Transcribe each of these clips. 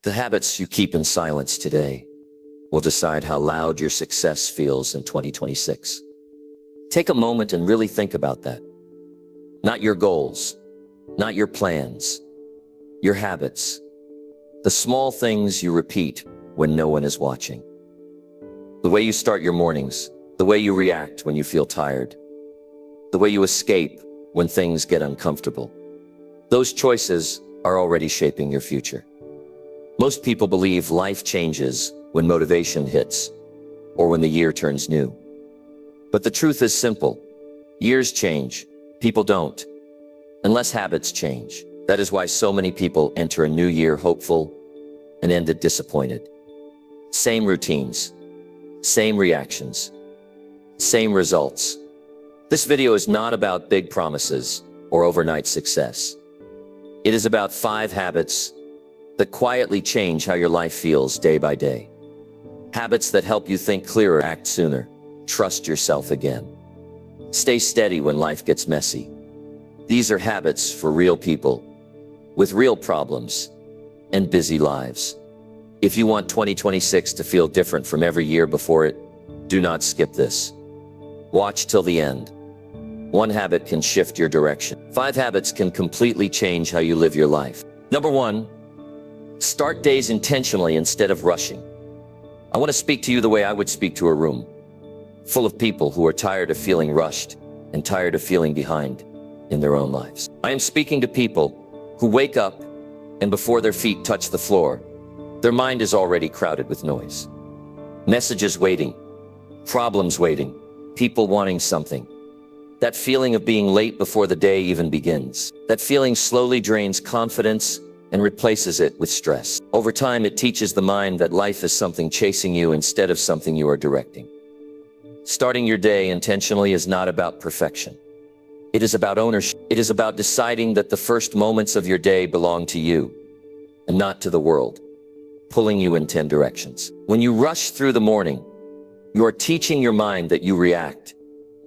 The habits you keep in silence today will decide how loud your success feels in 2026. Take a moment and really think about that. Not your goals, not your plans, your habits. The small things you repeat when no one is watching. The way you start your mornings, the way you react when you feel tired, the way you escape when things get uncomfortable. Those choices are already shaping your future. Most people believe life changes when motivation hits or when the year turns new. But the truth is simple. Years change, people don't, unless habits change. That is why so many people enter a new year hopeful and end it disappointed. Same routines, same reactions, same results. This video is not about big promises or overnight success. It is about 5 habits that quietly change how your life feels day by day. Habits that help you think clearer, act sooner, trust yourself again. Stay steady when life gets messy. These are habits for real people, with real problems and busy lives. If you want 2026 to feel different from every year before it, do not skip this. Watch till the end. 1 habit can shift your direction. 5 habits can completely change how you live your life. Number 1, start days intentionally instead of rushing. I want to speak to you the way I would speak to a room full of people who are tired of feeling rushed and tired of feeling behind in their own lives. I am speaking to people who wake up and before their feet touch the floor, their mind is already crowded with noise. Messages waiting, problems waiting, people wanting something. That feeling of being late before the day even begins. That feeling slowly drains confidence and replaces it with stress. Over time, it teaches the mind that life is something chasing you instead of something you are directing. Starting your day intentionally is not about perfection. It is about ownership. It is about deciding that the first moments of your day belong to you and not to the world, pulling you in 10 directions. When you rush through the morning, you are teaching your mind that you react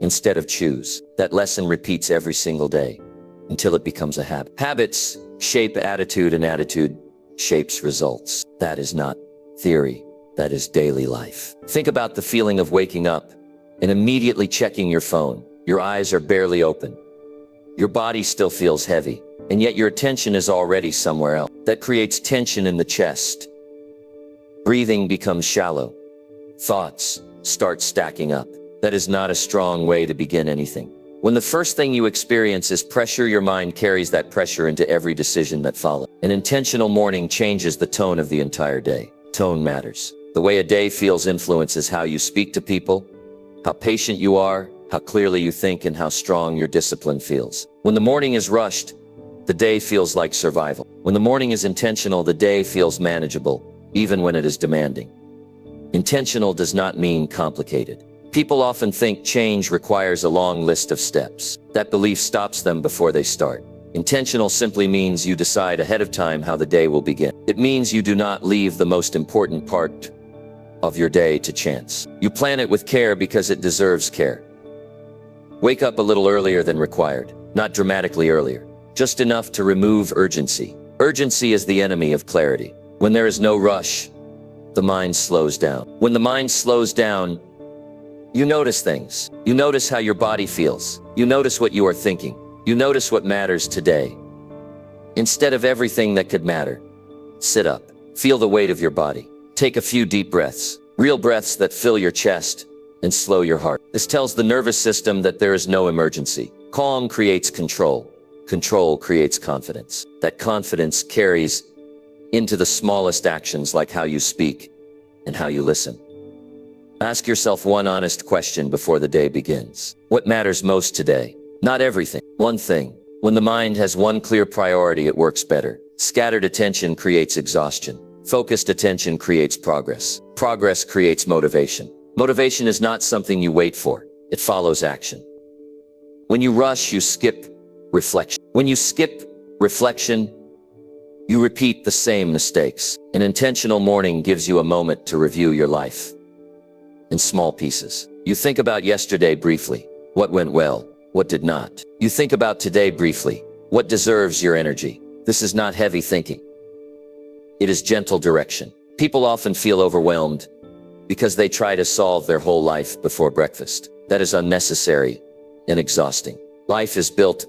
instead of choose. That lesson repeats every single day until it becomes a habit. Habits shape attitude and attitude shapes results. That is not theory, that is daily life. Think about the feeling of waking up and immediately checking your phone. Your eyes are barely open. Your body still feels heavy, and yet your attention is already somewhere else. That creates tension in the chest. Breathing becomes shallow. Thoughts start stacking up. That is not a strong way to begin anything. When the first thing you experience is pressure, your mind carries that pressure into every decision that follows. An intentional morning changes the tone of the entire day. Tone matters. The way a day feels influences how you speak to people, how patient you are, how clearly you think, and how strong your discipline feels. When the morning is rushed, the day feels like survival. When the morning is intentional, the day feels manageable, even when it is demanding. Intentional does not mean complicated. People often think change requires a long list of steps. That belief stops them before they start. Intentional simply means you decide ahead of time how the day will begin. It means you do not leave the most important part of your day to chance. You plan it with care because it deserves care. Wake up a little earlier than required, not dramatically earlier, just enough to remove urgency. Urgency is the enemy of clarity. When there is no rush, the mind slows down. When the mind slows down, you notice things. You notice how your body feels. You notice what you are thinking. You notice what matters today. Instead of everything that could matter, sit up. Feel the weight of your body. Take a few deep breaths. Real breaths that fill your chest and slow your heart. This tells the nervous system that there is no emergency. Calm creates control. Control creates confidence. That confidence carries into the smallest actions like how you speak and how you listen. Ask yourself one honest question before the day begins. What matters most today? Not everything. One thing. When the mind has one clear priority, it works better. Scattered attention creates exhaustion. Focused attention creates progress. Progress creates motivation. Motivation is not something you wait for. It follows action. When you rush, you skip reflection. When you skip reflection, you repeat the same mistakes. An intentional morning gives you a moment to review your life in small pieces. You think about yesterday briefly. What went well? What did not? You think about today briefly. What deserves your energy? This is not heavy thinking. It is gentle direction. People often feel overwhelmed because they try to solve their whole life before breakfast. That is unnecessary and exhausting. Life is built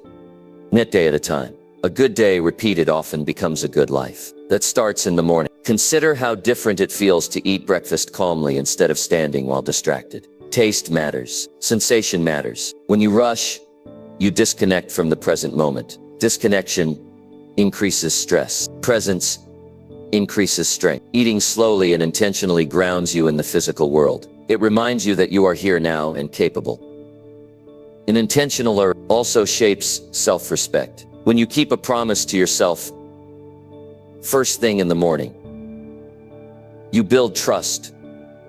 one day at a time. A good day repeated often becomes a good life. That starts in the morning. Consider how different it feels to eat breakfast calmly instead of standing while distracted. Taste matters. Sensation matters. When you rush, you disconnect from the present moment. Disconnection increases stress. Presence increases strength. Eating slowly and intentionally grounds you in the physical world. It reminds you that you are here now and capable. An intentional also shapes self-respect. When you keep a promise to yourself first thing in the morning, you build trust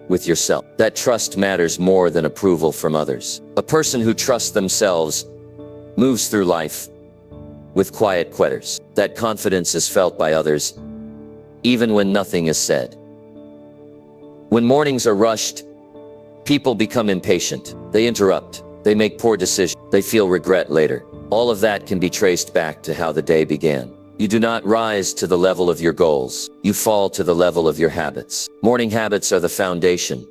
with yourself. That trust matters more than approval from others. A person who trusts themselves moves through life with quiet quitters. That confidence is felt by others, even when nothing is said. When mornings are rushed, people become impatient. They interrupt. They make poor decisions. They feel regret later. All of that can be traced back to how the day began. You do not rise to the level of your goals. You fall to the level of your habits. Morning habits are the foundation.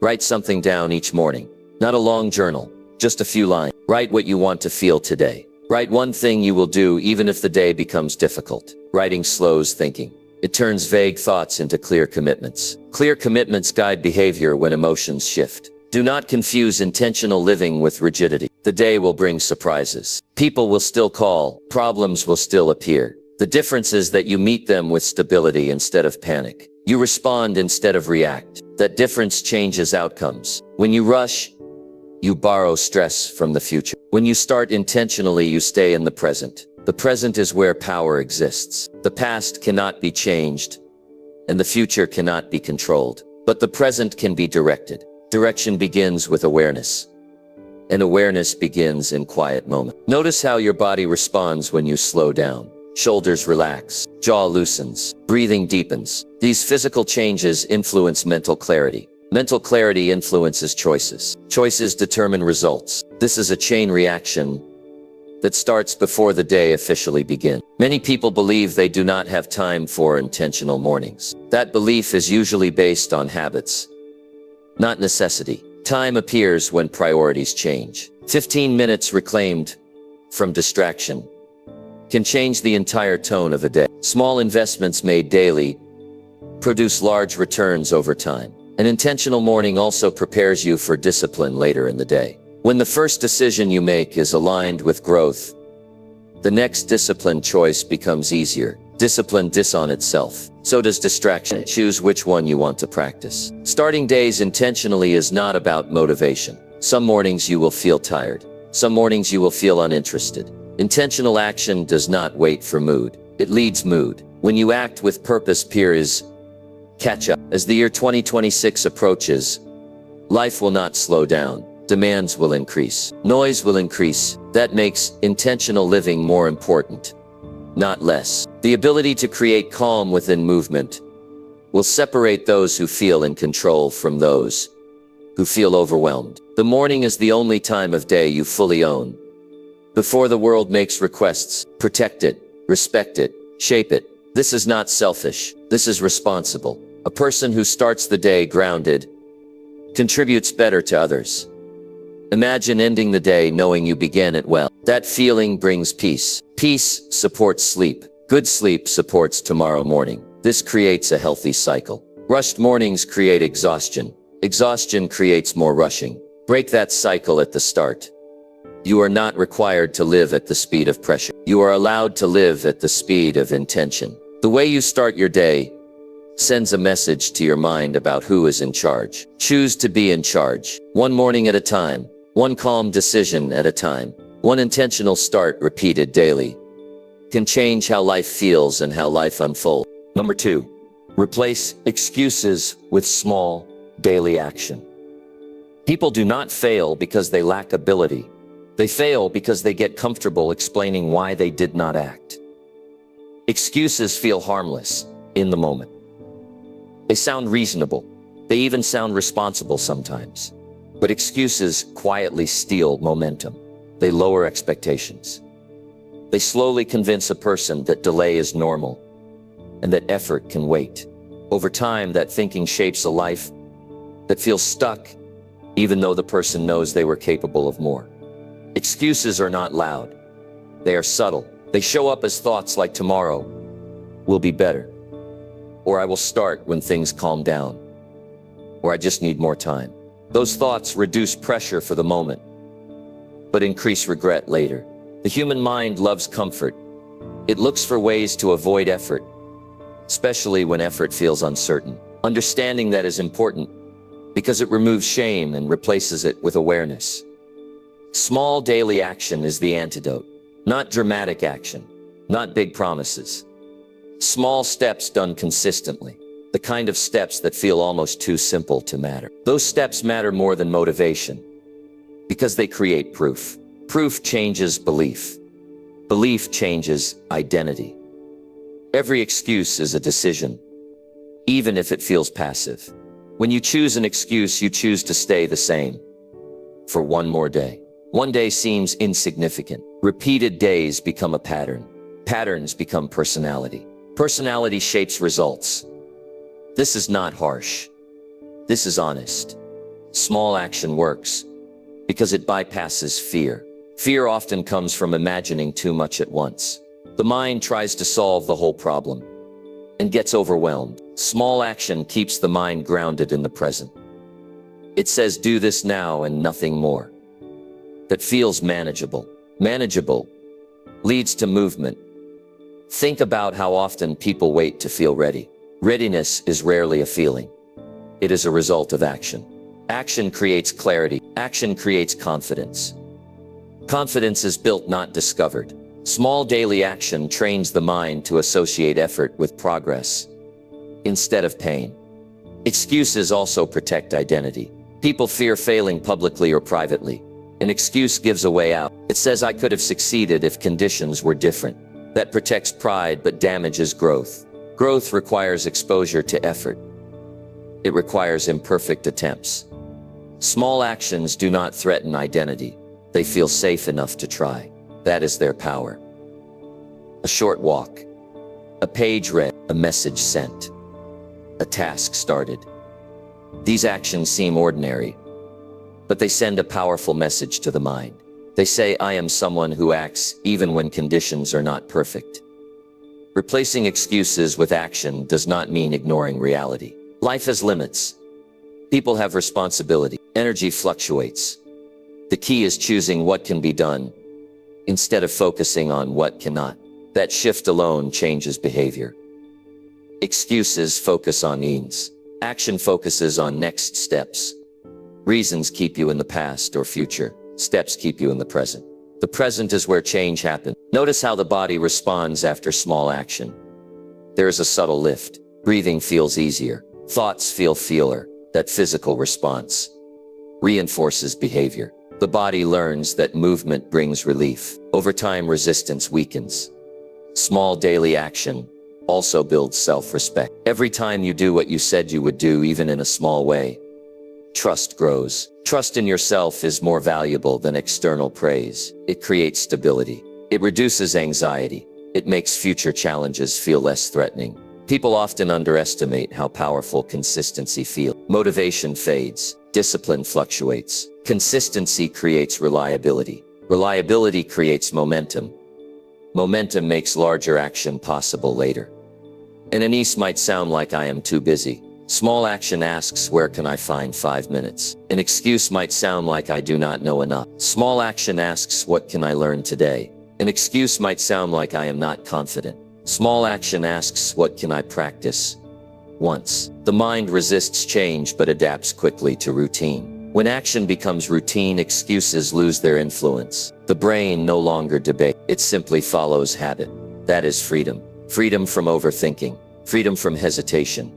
Write something down each morning. Not a long journal, just a few lines. Write what you want to feel today. Write one thing you will do even if the day becomes difficult. Writing slows thinking. It turns vague thoughts into clear commitments. Clear commitments guide behavior when emotions shift. Do not confuse intentional living with rigidity. The day will bring surprises. People will still call. Problems will still appear. The difference is that you meet them with stability instead of panic. You respond instead of react. That difference changes outcomes. When you rush, you borrow stress from the future. When you start intentionally, you stay in the present. The present is where power exists. The past cannot be changed, and the future cannot be controlled. But the present can be directed. Direction begins with awareness, and awareness begins in quiet moments. Notice how your body responds when you slow down. Shoulders relax, jaw loosens, breathing deepens. These physical changes influence mental clarity. Mental clarity influences choices. Choices determine results. This is a chain reaction that starts before the day officially begins. Many people believe they do not have time for intentional mornings. That belief is usually based on habits, not necessity. Time appears when priorities change. 15 minutes reclaimed from distraction can change the entire tone of a day. Small investments made daily produce large returns over time. An intentional morning also prepares you for discipline later in the day. When the first decision you make is aligned with growth, the next discipline choice becomes easier. Discipline on itself. So does distraction. Choose which one you want to practice. Starting days intentionally is not about motivation. Some mornings you will feel tired. Some mornings you will feel uninterested. Intentional action does not wait for mood. It leads mood. When you act with purpose, peers catch up. As the year 2026 approaches, life will not slow down. Demands will increase. Noise will increase. That makes intentional living more important, not less. The ability to create calm within movement will separate those who feel in control from those who feel overwhelmed. The morning is the only time of day you fully own. Before the world makes requests, protect it, respect it, shape it. This is not selfish. This is responsible. A person who starts the day grounded contributes better to others. Imagine ending the day knowing you began it well. That feeling brings peace. Peace supports sleep. Good sleep supports tomorrow morning. This creates a healthy cycle. Rushed mornings create exhaustion. Exhaustion creates more rushing. Break that cycle at the start. You are not required to live at the speed of pressure. You are allowed to live at the speed of intention. The way you start your day sends a message to your mind about who is in charge. Choose to be in charge. One morning at a time. One calm decision at a time. One intentional start repeated daily can change how life feels and how life unfolds. Number 2, replace excuses with small, daily action. People do not fail because they lack ability. They fail because they get comfortable explaining why they did not act. Excuses feel harmless in the moment. They sound reasonable. They even sound responsible sometimes. But excuses quietly steal momentum. They lower expectations. They slowly convince a person that delay is normal, and that effort can wait. Over time, that thinking shapes a life that feels stuck, even though the person knows they were capable of more. Excuses are not loud. They are subtle. They show up as thoughts like tomorrow will be better, or I will start when things calm down, or I just need more time. Those thoughts reduce pressure for the moment, but increase regret later. The human mind loves comfort. It looks for ways to avoid effort, especially when effort feels uncertain. Understanding that is important because it removes shame and replaces it with awareness. Small daily action is the antidote. Not dramatic action, not big promises. Small steps done consistently. The kind of steps that feel almost too simple to matter. Those steps matter more than motivation because they create proof. Proof changes belief. Belief changes identity. Every excuse is a decision, even if it feels passive. When you choose an excuse, you choose to stay the same for one more day. One day seems insignificant. Repeated days become a pattern. Patterns become personality. Personality shapes results. This is not harsh. This is honest. Small action works because it bypasses fear. Fear often comes from imagining too much at once. The mind tries to solve the whole problem and gets overwhelmed. Small action keeps the mind grounded in the present. It says, do this now and nothing more. That feels manageable. Manageable leads to movement. Think about how often people wait to feel ready. Readiness is rarely a feeling. It is a result of action. Action creates clarity. Action creates confidence. Confidence is built, not discovered. Small daily action trains the mind to associate effort with progress instead of pain. Excuses also protect identity. People fear failing publicly or privately. An excuse gives a way out. It says, I could have succeeded if conditions were different. That protects pride but damages growth. Growth requires exposure to effort. It requires imperfect attempts. Small actions do not threaten identity. They feel safe enough to try. That is their power. A short walk, a page read, a message sent, a task started. These actions seem ordinary, but they send a powerful message to the mind. They say, I am someone who acts even when conditions are not perfect. Replacing excuses with action does not mean ignoring reality. Life has limits. People have responsibility. Energy fluctuates. The key is choosing what can be done instead of focusing on what cannot. That shift alone changes behavior. Excuses focus on means. Action focuses on next steps. Reasons keep you in the past or future. Steps keep you in the present. The present is where change happens. Notice how the body responds after small action. There is a subtle lift. Breathing feels easier. Thoughts feel feeler. That physical response reinforces behavior. The body learns that movement brings relief. Over time, resistance weakens. Small daily action also builds self-respect. Every time you do what you said you would do, even in a small way, trust grows. Trust in yourself is more valuable than external praise. It creates stability. It reduces anxiety. It makes future challenges feel less threatening. People often underestimate how powerful consistency feels. Motivation fades. Discipline fluctuates. Consistency creates reliability. Reliability creates momentum. Momentum makes larger action possible later. An Anise might sound like I am too busy. Small action asks, where can I find 5 minutes? An excuse might sound like I do not know enough. Small action asks, what can I learn today? An excuse might sound like I am not confident. Small action asks, what can I practice once? The mind resists change but adapts quickly to routine. When action becomes routine, excuses lose their influence. The brain no longer debates. It simply follows habit. That is freedom. Freedom from overthinking. Freedom from hesitation.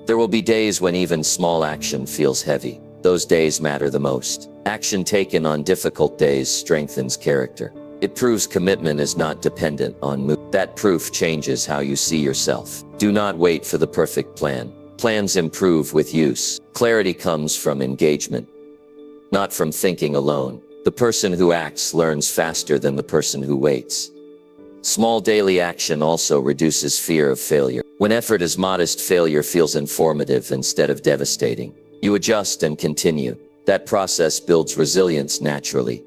There will be days when even small action feels heavy. Those days matter the most. Action taken on difficult days strengthens character. It proves commitment is not dependent on mood. That proof changes how you see yourself. Do not wait for the perfect plan. Plans improve with use. Clarity comes from engagement, not from thinking alone. The person who acts learns faster than the person who waits. Small daily action also reduces fear of failure. When effort is modest, failure feels informative instead of devastating. You adjust and continue. That process builds resilience naturally.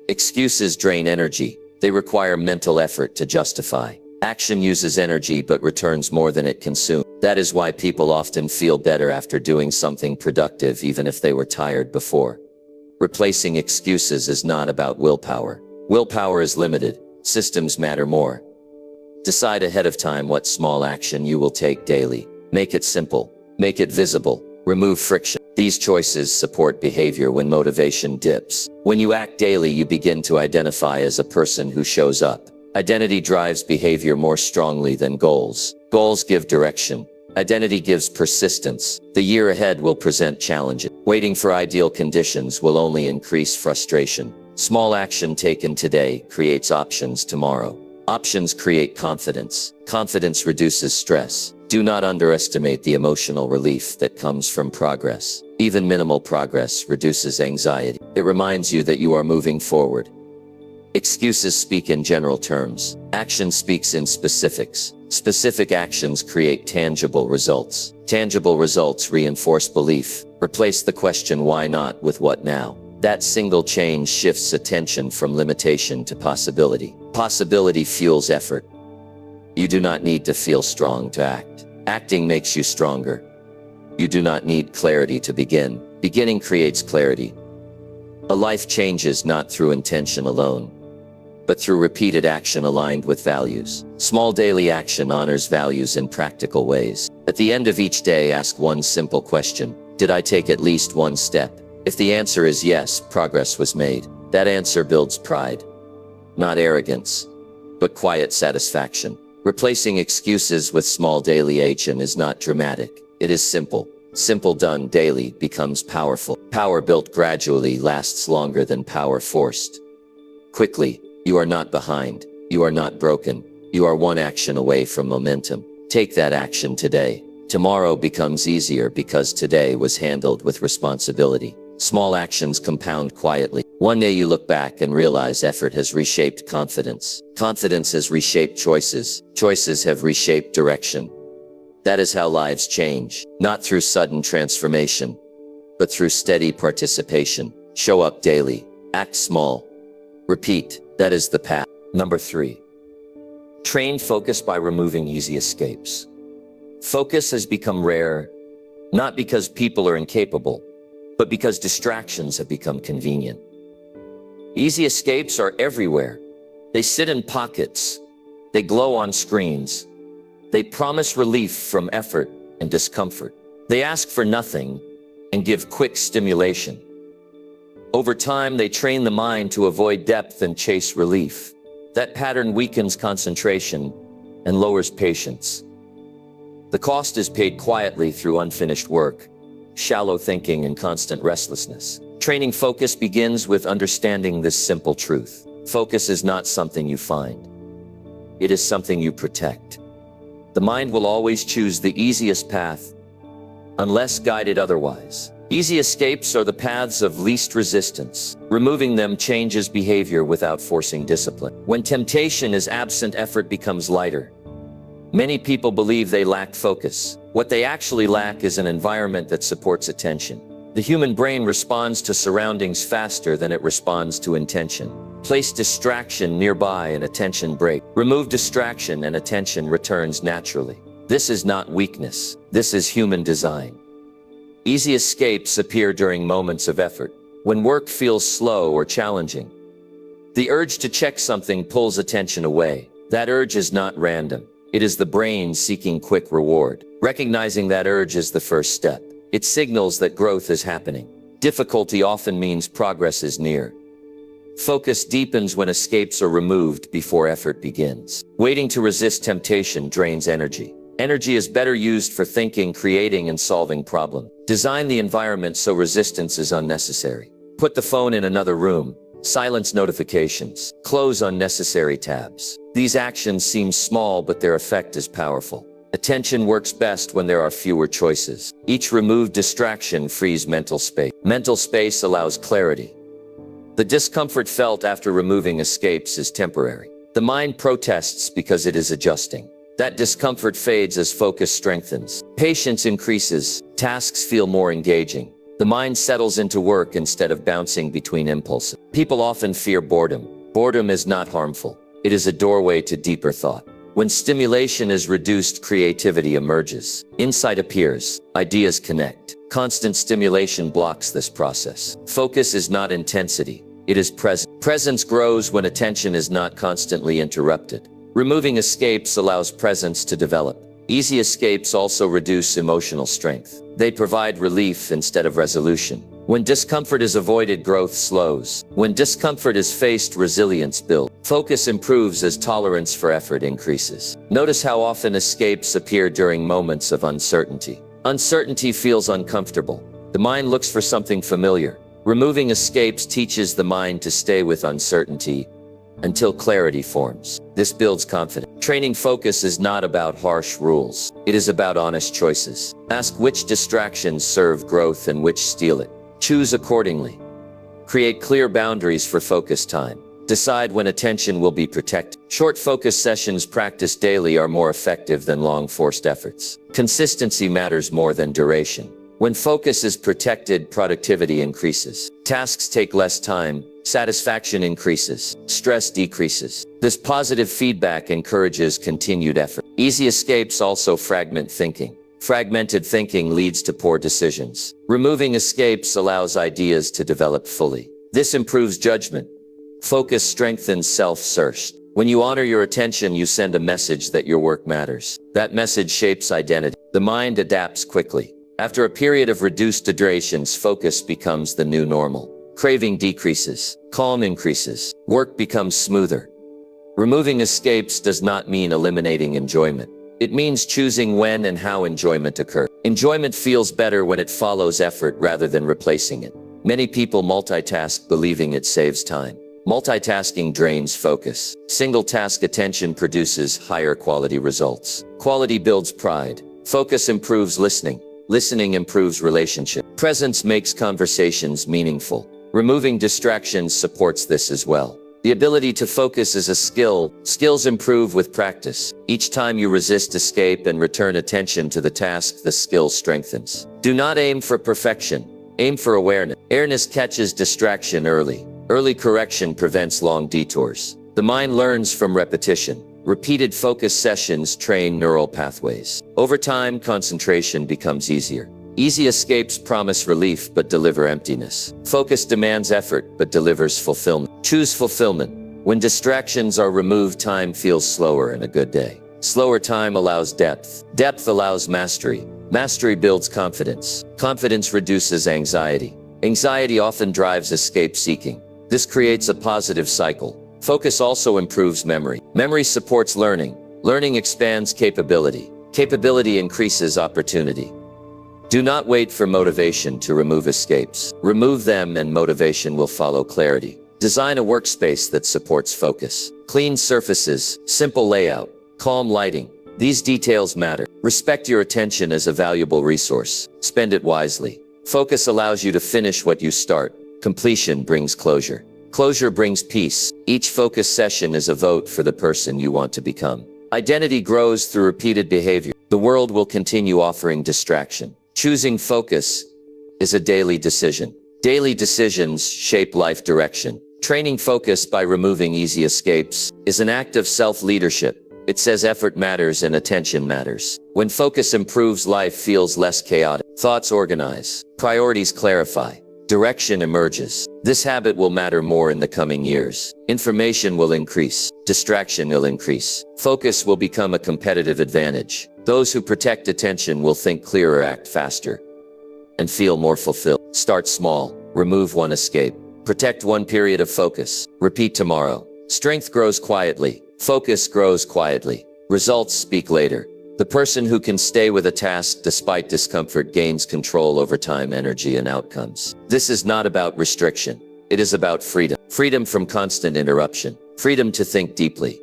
Excuses drain energy. They require mental effort to justify. Action uses energy but returns more than it consumes. That is why people often feel better after doing something productive even if they were tired before. Replacing excuses is not about willpower. Willpower is limited. Systems matter more. Decide ahead of time what small action you will take daily. Make it simple. Make it visible. Remove friction. These choices support behavior when motivation dips. When you act daily, you begin to identify as a person who shows up. Identity drives behavior more strongly than goals. Goals give direction. Identity gives persistence. The year ahead will present challenges. Waiting for ideal conditions will only increase frustration. Small action taken today creates options tomorrow. Options create confidence. Confidence reduces stress. Do not underestimate the emotional relief that comes from progress. Even minimal progress reduces anxiety. It reminds you that you are moving forward. Excuses speak in general terms. Action speaks in specifics. Specific actions create tangible results. Tangible results reinforce belief. Replace the question why not with what now. That single change shifts attention from limitation to possibility. Possibility fuels effort. You do not need to feel strong to act. Acting makes you stronger. You do not need clarity to begin. Beginning creates clarity. A life changes not through intention alone, but through repeated action aligned with values. Small daily action honors values in practical ways. At the end of each day, ask one simple question. Did I take at least one step? If the answer is yes, progress was made. That answer builds pride. Not arrogance, but quiet satisfaction. Replacing excuses with small daily action is not dramatic. It is simple. Simple done daily becomes powerful. Power built gradually lasts longer than power forced quickly. You are not behind. You are not broken. You are one action away from momentum. Take that action today. Tomorrow becomes easier because today was handled with responsibility. Small actions compound quietly. One day you look back and realize effort has reshaped confidence. Confidence has reshaped choices. Choices have reshaped direction. That is how lives change. Not through sudden transformation, but through steady participation. Show up daily. Act small. Repeat. That is the path. Number 3. Train focus by removing easy escapes. Focus has become rare, not because people are incapable, but because distractions have become convenient. Easy escapes are everywhere. They sit in pockets. They glow on screens. They promise relief from effort and discomfort. They ask for nothing and give quick stimulation. Over time, they train the mind to avoid depth and chase relief. That pattern weakens concentration and lowers patience. The cost is paid quietly through unfinished work, shallow thinking, and constant restlessness. Training focus begins with understanding this simple truth. Focus is not something you find. It is something you protect. The mind will always choose the easiest path, unless guided otherwise. Easy escapes are the paths of least resistance. Removing them changes behavior without forcing discipline. When temptation is absent, effort becomes lighter. Many people believe they lack focus. What they actually lack is an environment that supports attention. The human brain responds to surroundings faster than it responds to intention. Place distraction nearby and attention breaks. Remove distraction and attention returns naturally. This is not weakness. This is human design. Easy escapes appear during moments of effort, when work feels slow or challenging. The urge to check something pulls attention away. That urge is not random. It is the brain seeking quick reward. Recognizing that urge is the first step. It signals that growth is happening. Difficulty often means progress is near. Focus deepens when escapes are removed before effort begins. Waiting to resist temptation drains energy. Energy is better used for thinking, creating, and solving problems. Design the environment so resistance is unnecessary. Put the phone in another room. Silence notifications. Close unnecessary tabs. These actions seem small, but their effect is powerful. Attention works best when there are fewer choices. Each removed distraction frees mental space. Mental space allows clarity. The discomfort felt after removing escapes is temporary. The mind protests because it is adjusting. That discomfort fades as focus strengthens. Patience increases. Tasks feel more engaging. The mind settles into work instead of bouncing between impulses. People often fear boredom. Boredom is not harmful. It is a doorway to deeper thought. When stimulation is reduced, creativity emerges. Insight appears. Ideas connect. Constant stimulation blocks this process. Focus is not intensity. It is presence. Presence grows when attention is not constantly interrupted. Removing escapes allows presence to develop. Easy escapes also reduce emotional strength. They provide relief instead of resolution. When discomfort is avoided, growth slows. When discomfort is faced, resilience builds. Focus improves as tolerance for effort increases. Notice how often escapes appear during moments of uncertainty. Uncertainty feels uncomfortable. The mind looks for something familiar. Removing escapes teaches the mind to stay with uncertainty until clarity forms. This builds confidence. Training focus is not about harsh rules. It is about honest choices. Ask which distractions serve growth and which steal it. Choose accordingly. Create clear boundaries for focus time. Decide when attention will be protected. Short focus sessions practiced daily are more effective than long forced efforts. Consistency matters more than duration. When focus is protected, productivity increases. Tasks take less time, satisfaction increases, stress decreases. This positive feedback encourages continued effort. Easy escapes also fragment thinking. Fragmented thinking leads to poor decisions. Removing escapes allows ideas to develop fully. This improves judgment. Focus strengthens self-search. When you honor your attention, you send a message that your work matters. That message shapes identity. The mind adapts quickly. After a period of reduced iterations, focus becomes the new normal. Craving decreases. Calm increases. Work becomes smoother. Removing escapes does not mean eliminating enjoyment. It means choosing when and how enjoyment occurs. Enjoyment feels better when it follows effort rather than replacing it. Many people multitask believing it saves time. Multitasking drains focus. Single-task attention produces higher quality results. Quality builds pride. Focus improves listening. Listening improves relationship. Presence makes conversations meaningful. Removing distractions supports this as well. The ability to focus is a skill. Skills improve with practice. Each time you resist escape and return attention to the task, the skill strengthens. Do not aim for perfection. Aim for awareness. Awareness catches distraction early. Early correction prevents long detours. The mind learns from repetition. Repeated focus sessions train neural pathways. Over time, concentration becomes easier. Easy escapes promise relief but deliver emptiness. Focus demands effort but delivers fulfillment. Choose fulfillment. When distractions are removed, time feels slower and a good day. Slower time allows depth. Depth allows mastery. Mastery builds confidence. Confidence reduces anxiety. Anxiety often drives escape seeking. This creates a positive cycle. Focus also improves memory. Memory supports learning. Learning expands capability. Capability increases opportunity. Do not wait for motivation to remove escapes. Remove them and motivation will follow clarity. Design a workspace that supports focus. Clean surfaces, simple layout, calm lighting. These details matter. Respect your attention as a valuable resource. Spend it wisely. Focus allows you to finish what you start. Completion brings closure. Closure brings peace. Each focus session is a vote for the person you want to become. Identity grows through repeated behavior. The world will continue offering distraction. Choosing focus is a daily decision. Daily decisions shape life direction. Training focus by removing easy escapes is an act of self-leadership. It says effort matters and attention matters. When focus improves, life feels less chaotic. Thoughts organize. Priorities clarify. Direction emerges. This habit will matter more in the coming years. Information will increase. Distraction will increase. Focus will become a competitive advantage. Those who protect attention will think clearer, act faster, and feel more fulfilled. Start small. Remove one escape. Protect one period of focus. Repeat tomorrow. Strength grows quietly. Focus grows quietly. Results speak later. The person who can stay with a task despite discomfort gains control over time, energy, and outcomes. This is not about restriction. It is about freedom. Freedom from constant interruption. Freedom to think deeply.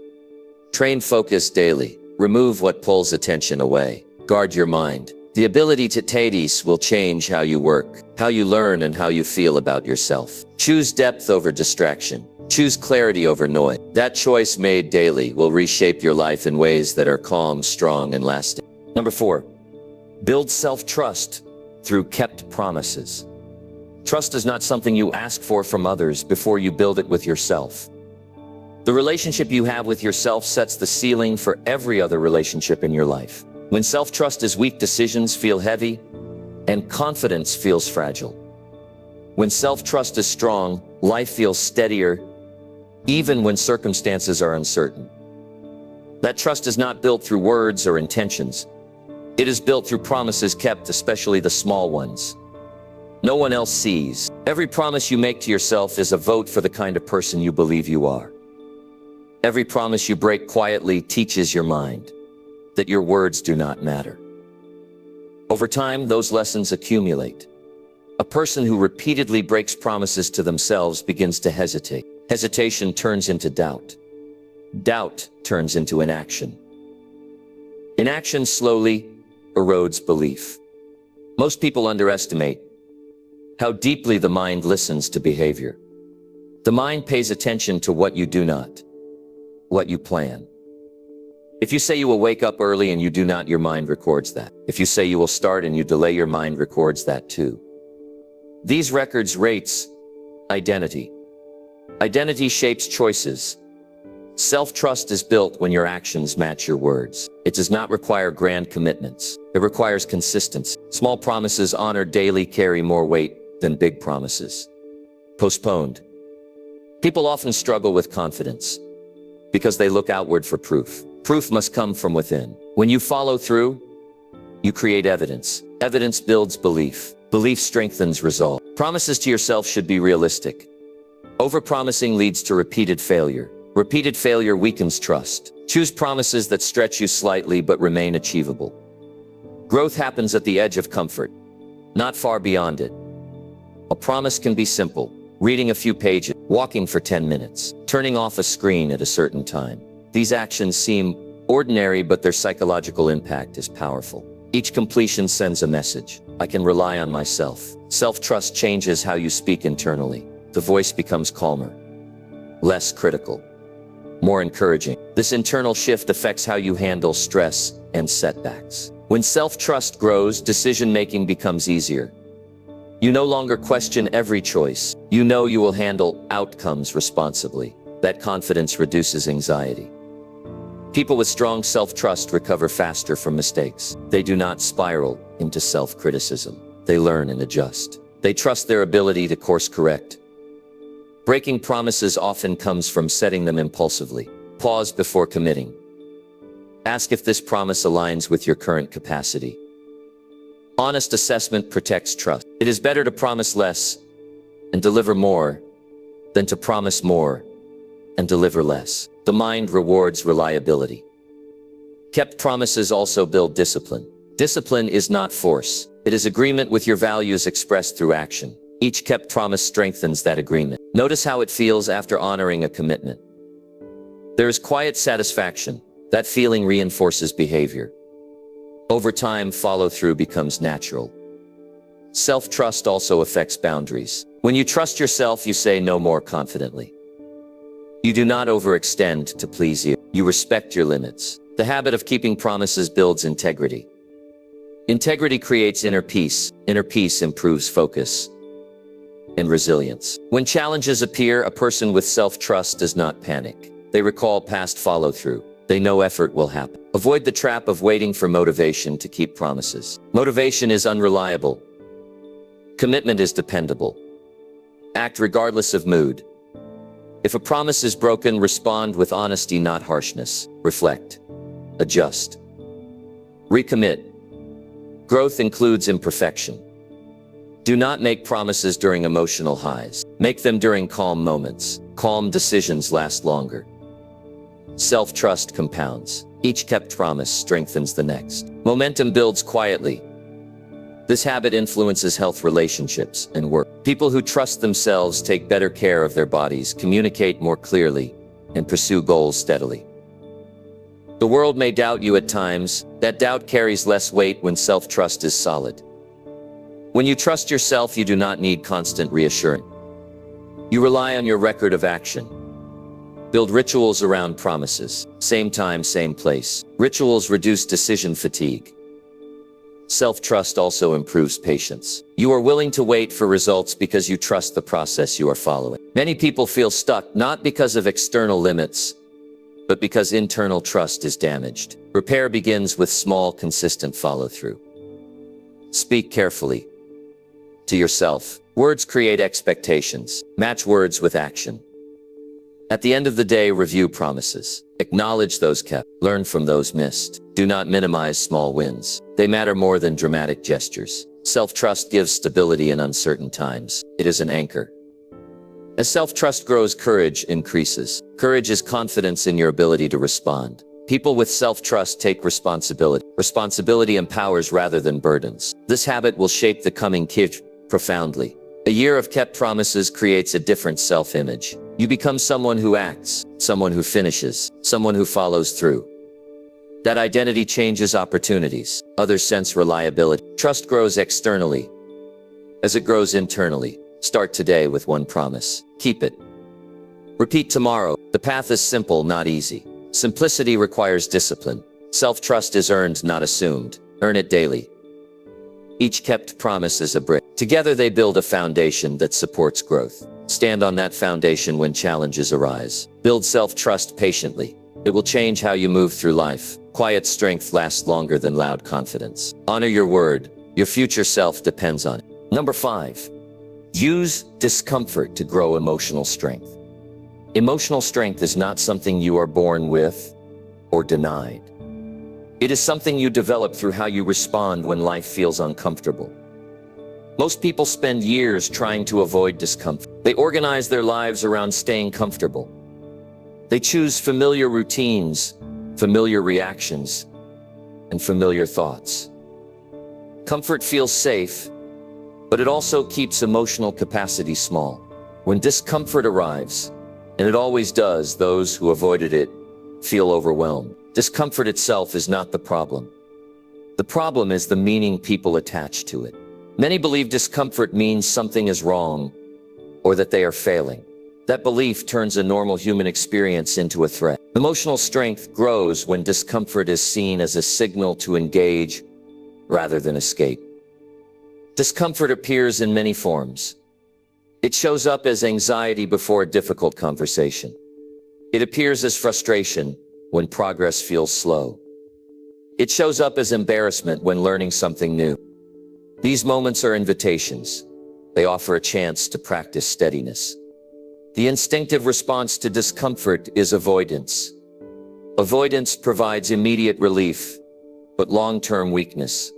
Train focus daily. Remove what pulls attention away. Guard your mind. The ability to tatis will change how you work, how you learn, and how you feel about yourself. Choose depth over distraction. Choose clarity over noise. That choice made daily will reshape your life in ways that are calm, strong, and lasting. Number 4, build self-trust through kept promises. Trust is not something you ask for from others before you build it with yourself. The relationship you have with yourself sets the ceiling for every other relationship in your life. When self-trust is weak, decisions feel heavy and confidence feels fragile. When self-trust is strong, life feels steadier, even when circumstances are uncertain. That trust is not built through words or intentions. It is built through promises kept, especially the small ones no one else sees. Every promise you make to yourself is a vote for the kind of person you believe you are. Every promise you break quietly teaches your mind that your words do not matter. Over time, those lessons accumulate. A person who repeatedly breaks promises to themselves begins to hesitate. Hesitation turns into doubt. Doubt turns into inaction. Inaction slowly erodes belief. Most people underestimate how deeply the mind listens to behavior. The mind pays attention to what you do not, what you plan. If you say you will wake up early and you do not, your mind records that. If you say you will start and you delay, your mind records that too. These records rates identity. Identity shapes choices. Self-trust is built when your actions match your words. It does not require grand commitments. It requires consistency. Small promises honored daily carry more weight than big promises postponed. People often struggle with confidence because they look outward for proof. Proof must come from within. When you follow through, you create evidence. Evidence builds belief. Belief strengthens resolve. Promises to yourself should be realistic. Overpromising leads to repeated failure. Repeated failure weakens trust. Choose promises that stretch you slightly but remain achievable. Growth happens at the edge of comfort, not far beyond it. A promise can be simple: reading a few pages, walking for 10 minutes, turning off a screen at a certain time. These actions seem ordinary, but their psychological impact is powerful. Each completion sends a message. I can rely on myself. Self-trust changes how you speak internally. The voice becomes calmer, less critical, more encouraging. This internal shift affects how you handle stress and setbacks. When self-trust grows, decision-making becomes easier. You no longer question every choice. You know you will handle outcomes responsibly. That confidence reduces anxiety. People with strong self-trust recover faster from mistakes. They do not spiral into self-criticism. They learn and adjust. They trust their ability to course correct. Breaking promises often comes from setting them impulsively. Pause before committing. Ask if this promise aligns with your current capacity. Honest assessment protects trust. It is better to promise less and deliver more than to promise more and deliver less. The mind rewards reliability. Kept promises also build discipline. Discipline is not force. It is agreement with your values expressed through action. Each kept promise strengthens that agreement. Notice how it feels after honoring a commitment. There is quiet satisfaction. That feeling reinforces behavior. Over time, follow-through becomes natural. Self-trust also affects boundaries. When you trust yourself, you say no more confidently. You do not overextend to please you. You respect your limits. The habit of keeping promises builds integrity. Integrity creates inner peace. Inner peace improves focus and resilience. When challenges appear, a person with self-trust does not panic. They recall past follow-through. They know effort will happen. Avoid the trap of waiting for motivation to keep promises. Motivation is unreliable. Commitment is dependable. Act regardless of mood. If a promise is broken, respond with honesty, not harshness. Reflect. Adjust. Recommit. Growth includes imperfection. Do not make promises during emotional highs. Make them during calm moments. Calm decisions last longer. Self-trust compounds. Each kept promise strengthens the next. Momentum builds quietly. This habit influences health, relationships, and work. People who trust themselves take better care of their bodies, communicate more clearly, and pursue goals steadily. The world may doubt you at times. That doubt carries less weight when self-trust is solid. When you trust yourself, you do not need constant reassurance. You rely on your record of action. Build rituals around promises. Same time, same place. Rituals reduce decision fatigue. Self-trust also improves patience. You are willing to wait for results because you trust the process you are following. Many people feel stuck not because of external limits, but because internal trust is damaged. Repair begins with small, consistent follow-through. Speak carefully to yourself. Words create expectations. Match words with action. At the end of the day, review promises. Acknowledge those kept. Learn from those missed. Do not minimize small wins. They matter more than dramatic gestures. Self-trust gives stability in uncertain times. It is an anchor. As self-trust grows, courage increases. Courage is confidence in your ability to respond. People with self-trust take responsibility. Responsibility empowers rather than burdens. This habit will shape the coming kid profoundly. A year of kept promises creates a different self-image. You become someone who acts, someone who finishes, someone who follows through. That identity changes opportunities. Others sense reliability. Trust grows externally as it grows internally. Start today with one promise. Keep it. Repeat tomorrow. The path is simple, not easy. Simplicity requires discipline. Self-trust is earned, not assumed. Earn it daily. Each kept promise is a brick. Together they build a foundation that supports growth. Stand on that foundation when challenges arise. Build self-trust patiently. It will change how you move through life. Quiet strength lasts longer than loud confidence. Honor your word. Your future self depends on it. Number 5. Use discomfort to grow emotional strength. Emotional strength is not something you are born with or denied. It is something you develop through how you respond when life feels uncomfortable. Most people spend years trying to avoid discomfort. They organize their lives around staying comfortable. They choose familiar routines, familiar reactions, and familiar thoughts. Comfort feels safe, but it also keeps emotional capacity small. When discomfort arrives, and it always does, those who avoided it feel overwhelmed. Discomfort itself is not the problem. The problem is the meaning people attach to it. Many believe discomfort means something is wrong or that they are failing. That belief turns a normal human experience into a threat. Emotional strength grows when discomfort is seen as a signal to engage rather than escape. Discomfort appears in many forms. It shows up as anxiety before a difficult conversation. It appears as frustration when progress feels slow. It shows up as embarrassment when learning something new. These moments are invitations. They offer a chance to practice steadiness. The instinctive response to discomfort is avoidance. Avoidance provides immediate relief, but long-term weakness.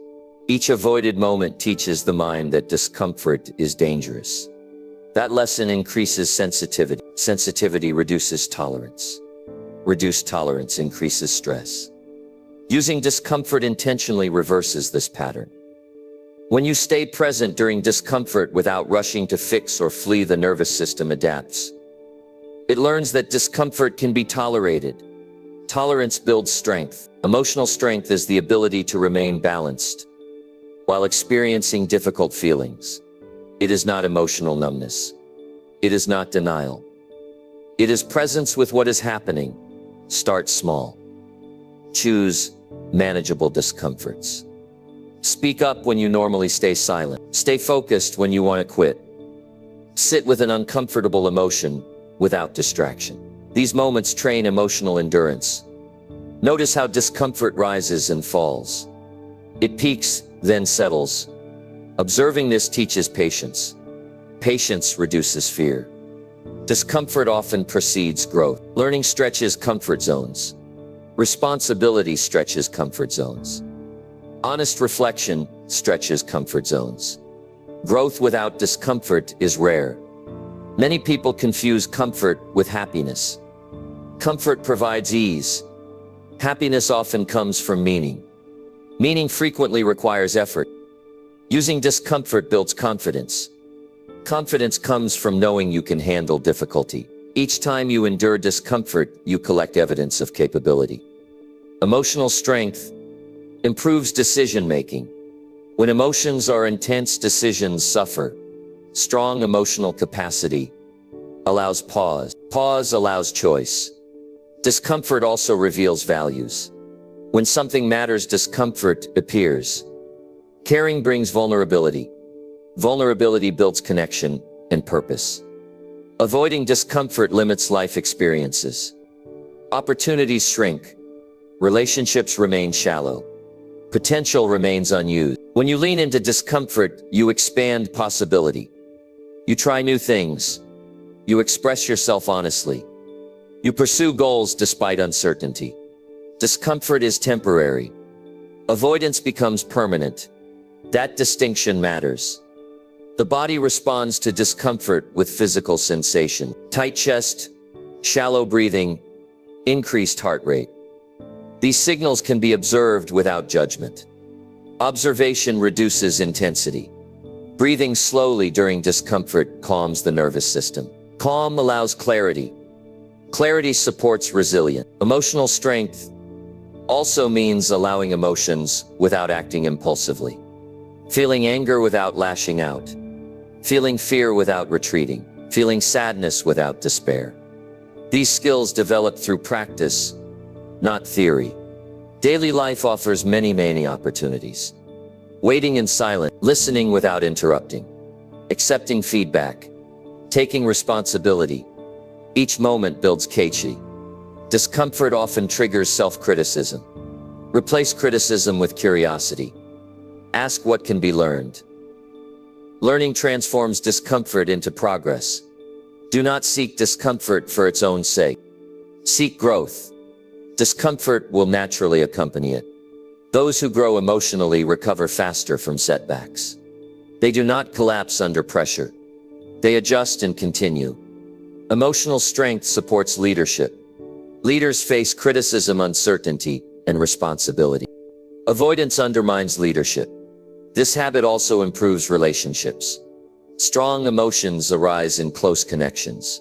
Each avoided moment teaches the mind that discomfort is dangerous. That lesson increases sensitivity. Sensitivity reduces tolerance. Reduced tolerance increases stress. Using discomfort intentionally reverses this pattern. When you stay present during discomfort without rushing to fix or flee, the nervous system adapts. It learns that discomfort can be tolerated. Tolerance builds strength. Emotional strength is the ability to remain balanced while experiencing difficult feelings. It is not emotional numbness. It is not denial. It is presence with what is happening. Start small. Choose manageable discomforts. Speak up when you normally stay silent. Stay focused when you want to quit. Sit with an uncomfortable emotion without distraction. These moments train emotional endurance. Notice how discomfort rises and falls. It peaks, then settles. Observing this teaches patience. Patience reduces fear. Discomfort often precedes growth. Learning stretches comfort zones. Responsibility stretches comfort zones. Honest reflection stretches comfort zones. Growth without discomfort is rare. Many people confuse comfort with happiness. Comfort provides ease. Happiness often comes from meaning. Meaning frequently requires effort. Using discomfort builds confidence. Confidence comes from knowing you can handle difficulty. Each time you endure discomfort, you collect evidence of capability. Emotional strength improves decision-making. When emotions are intense, decisions suffer. Strong emotional capacity allows pause. Pause allows choice. Discomfort also reveals values. When something matters, discomfort appears. Caring brings vulnerability. Vulnerability builds connection and purpose. Avoiding discomfort limits life experiences. Opportunities shrink. Relationships remain shallow. Potential remains unused. When you lean into discomfort, you expand possibility. You try new things. You express yourself honestly. You pursue goals despite uncertainty. Discomfort is temporary. Avoidance becomes permanent. That distinction matters. The body responds to discomfort with physical sensation. Tight chest, shallow breathing, increased heart rate. These signals can be observed without judgment. Observation reduces intensity. Breathing slowly during discomfort calms the nervous system. Calm allows clarity. Clarity supports resilience. Emotional strength also means allowing emotions without acting impulsively. Feeling anger without lashing out. Feeling fear without retreating. Feeling sadness without despair. These skills develop through practice, not theory. Daily life offers many opportunities. Waiting in silence, listening without interrupting, accepting feedback, taking responsibility. Each moment builds keichi. Discomfort often triggers self-criticism. Replace criticism with curiosity. Ask what can be learned. Learning transforms discomfort into progress. Do not seek discomfort for its own sake. Seek growth. Discomfort will naturally accompany it. Those who grow emotionally recover faster from setbacks. They do not collapse under pressure. They adjust and continue. Emotional strength supports leadership. Leaders face criticism, uncertainty, and responsibility. Avoidance undermines leadership. This habit also improves relationships. Strong emotions arise in close connections.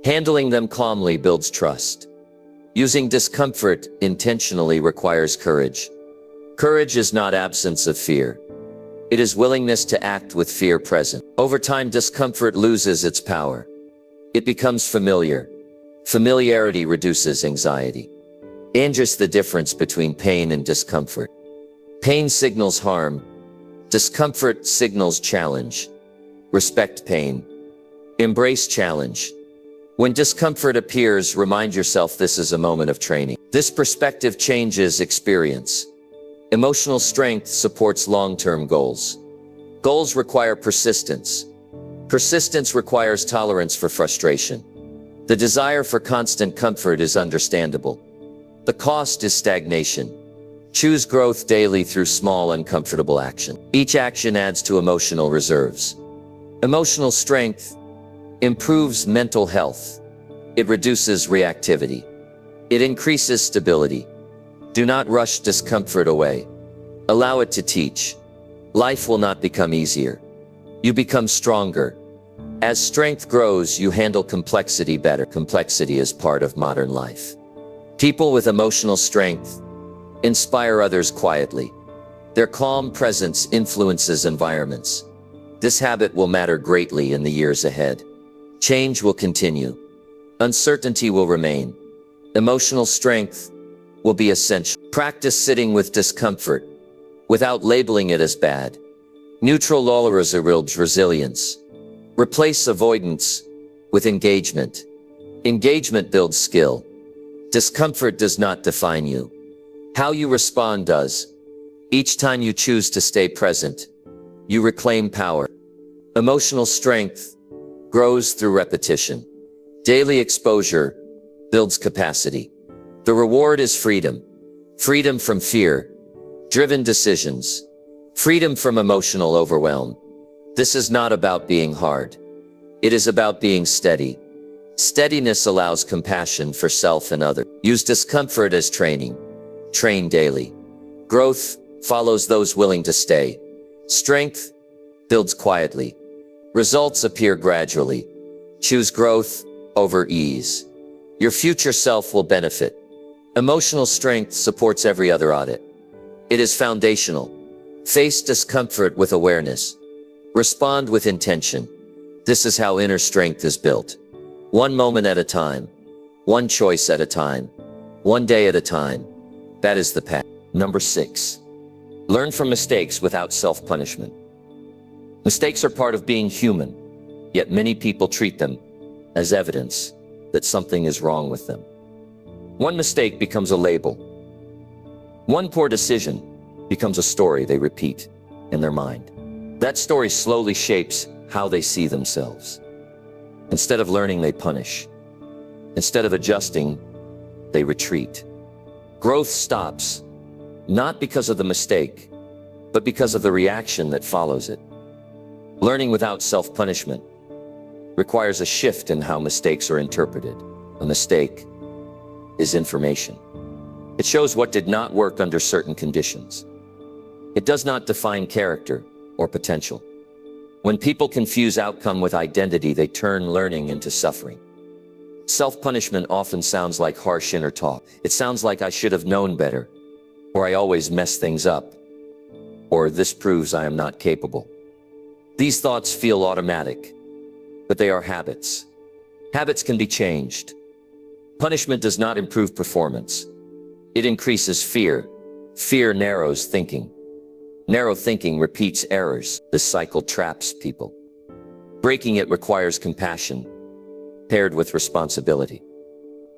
Handling them calmly builds trust. Using discomfort intentionally requires courage. Courage is not absence of fear. It is willingness to act with fear present. Over time, discomfort loses its power. It becomes familiar. Familiarity reduces anxiety. Just the difference between pain and discomfort. Pain signals harm. Discomfort signals challenge. Respect pain. Embrace challenge. When discomfort appears, remind yourself this is a moment of training. This perspective changes experience. Emotional strength supports long-term goals. Goals require persistence. Persistence requires tolerance for frustration. The desire for constant comfort is understandable. The cost is stagnation. Choose growth daily through small uncomfortable action. Each action adds to emotional reserves. Emotional strength improves mental health. It reduces reactivity. It increases stability. Do not rush discomfort away. Allow it to teach. Life will not become easier. You become stronger. As strength grows, you handle complexity better. Complexity is part of modern life. People with emotional strength inspire others quietly. Their calm presence influences environments. This habit will matter greatly in the years ahead. Change will continue. Uncertainty will remain. Emotional strength will be essential. Practice sitting with discomfort without labeling it as bad. Neutral builds resilience. Replace avoidance with engagement. Engagement builds skill. Discomfort does not define you. How you respond does. Each time you choose to stay present, you reclaim power. Emotional strength grows through repetition. Daily exposure builds capacity. The reward is freedom. Freedom from fear, driven decisions. Freedom from emotional overwhelm. This is not about being hard. It is about being steady. Steadiness allows compassion for self and others. Use discomfort as training. Train daily. Growth follows those willing to stay. Strength builds quietly. Results appear gradually. Choose growth over ease. Your future self will benefit. Emotional strength supports every other audit. It is foundational. Face discomfort with awareness. Respond with intention. This is how inner strength is built. One moment at a time, one choice at a time, one day at a time. That is the path. Number 6. Learn from mistakes without self-punishment. Mistakes are part of being human, yet many people treat them as evidence that something is wrong with them. One mistake becomes a label. One poor decision becomes a story they repeat in their mind. That story slowly shapes how they see themselves. Instead of learning, they punish. Instead of adjusting, they retreat. Growth stops, not because of the mistake, but because of the reaction that follows it. Learning without self-punishment requires a shift in how mistakes are interpreted. A mistake is information. It shows what did not work under certain conditions. It does not define character or potential. When people confuse outcome with identity, they turn learning into suffering. Self-punishment often sounds like harsh inner talk. It sounds like I should have known better, or I always mess things up, or this proves I am not capable. These thoughts feel automatic, but they are habits. Habits can be changed. Punishment does not improve performance. It increases fear. Fear narrows thinking. Narrow thinking repeats errors. This cycle traps people. Breaking it requires compassion, paired with responsibility.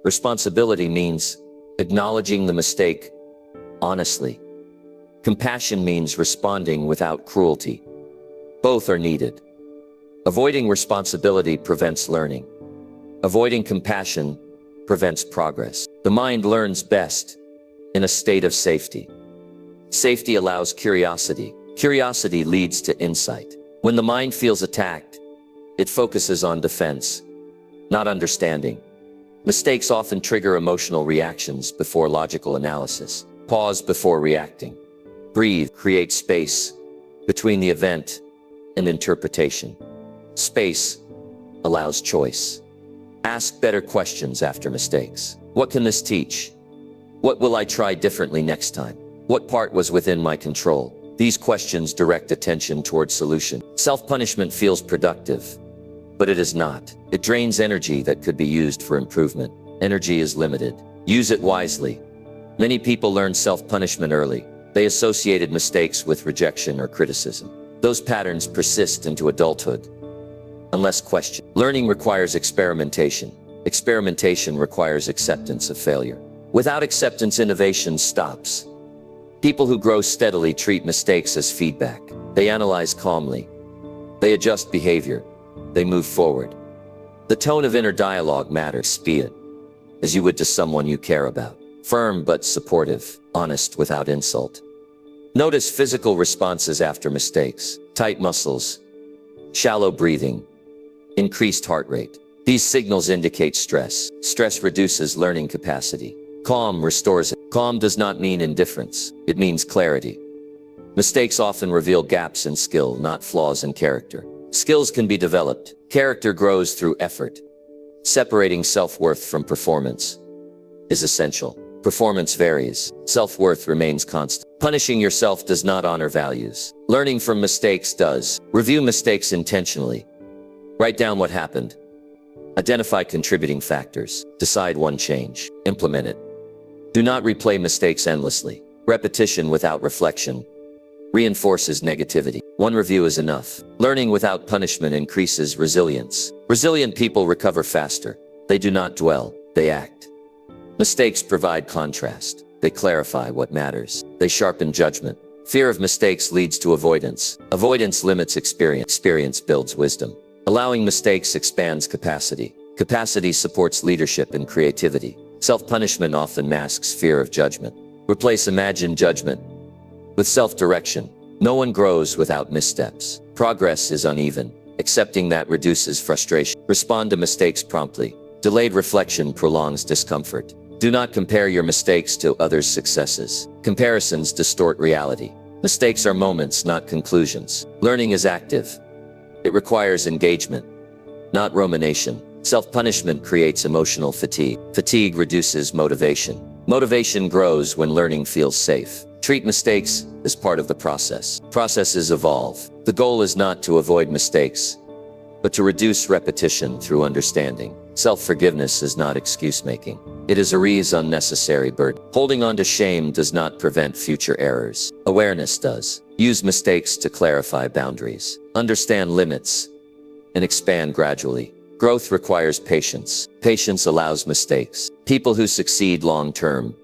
Responsibility means acknowledging the mistake honestly. Compassion means responding without cruelty. Both are needed. Avoiding responsibility prevents learning. Avoiding compassion prevents progress. The mind learns best in a state of safety. Safety allows curiosity. Curiosity leads to insight. When the mind feels attacked, it focuses on defense, not understanding. Mistakes often trigger emotional reactions before logical analysis. Pause before reacting. Breathe. Create space between the event and interpretation. Space allows choice. Ask better questions after mistakes. What can this teach? What will I try differently next time? What part was within my control? These questions direct attention towards solution. Self-punishment feels productive, but it is not. It drains energy that could be used for improvement. Energy is limited. Use it wisely. Many people learn self-punishment early. They associated mistakes with rejection or criticism. Those patterns persist into adulthood, unless questioned. Learning requires experimentation. Experimentation requires acceptance of failure. Without acceptance, innovation stops. People who grow steadily treat mistakes as feedback. They analyze calmly. They adjust behavior. They move forward. The tone of inner dialogue matters. Speak it as you would to someone you care about. Firm but supportive. Honest without insult. Notice physical responses after mistakes. Tight muscles. Shallow breathing. Increased heart rate. These signals indicate stress. Stress reduces learning capacity. Calm restores it. Calm does not mean indifference. It means clarity. Mistakes often reveal gaps in skill, not flaws in character. Skills can be developed. Character grows through effort. Separating self-worth from performance is essential. Performance varies. Self-worth remains constant. Punishing yourself does not honor values. Learning from mistakes does. Review mistakes intentionally. Write down what happened. Identify contributing factors. Decide one change. Implement it. Do not replay mistakes endlessly. Repetition without reflection reinforces negativity. One review is enough. Learning without punishment increases resilience. Resilient people recover faster. They do not dwell, they act. Mistakes provide contrast. They clarify what matters. They sharpen judgment. Fear of mistakes leads to avoidance. Avoidance limits experience. Experience builds wisdom. Allowing mistakes expands capacity. Capacity supports leadership and creativity. Self-punishment often masks fear of judgment. Replace imagined judgment with self-direction. No one grows without missteps. Progress is uneven. Accepting that reduces frustration. Respond to mistakes promptly. Delayed reflection prolongs discomfort. Do not compare your mistakes to others' successes. Comparisons distort reality. Mistakes are moments, not conclusions. Learning is active. It requires engagement, not rumination. Self-punishment creates emotional fatigue. Fatigue reduces motivation. Motivation grows when learning feels safe. Treat mistakes as part of the process. Processes evolve. The goal is not to avoid mistakes, but to reduce repetition through understanding. Self-forgiveness is not excuse-making. It is a unnecessary burden. Holding on to shame does not prevent future errors. Awareness does. Use mistakes to clarify boundaries. Understand limits and expand gradually. Growth requires patience. Patience allows mistakes. People who succeed long-term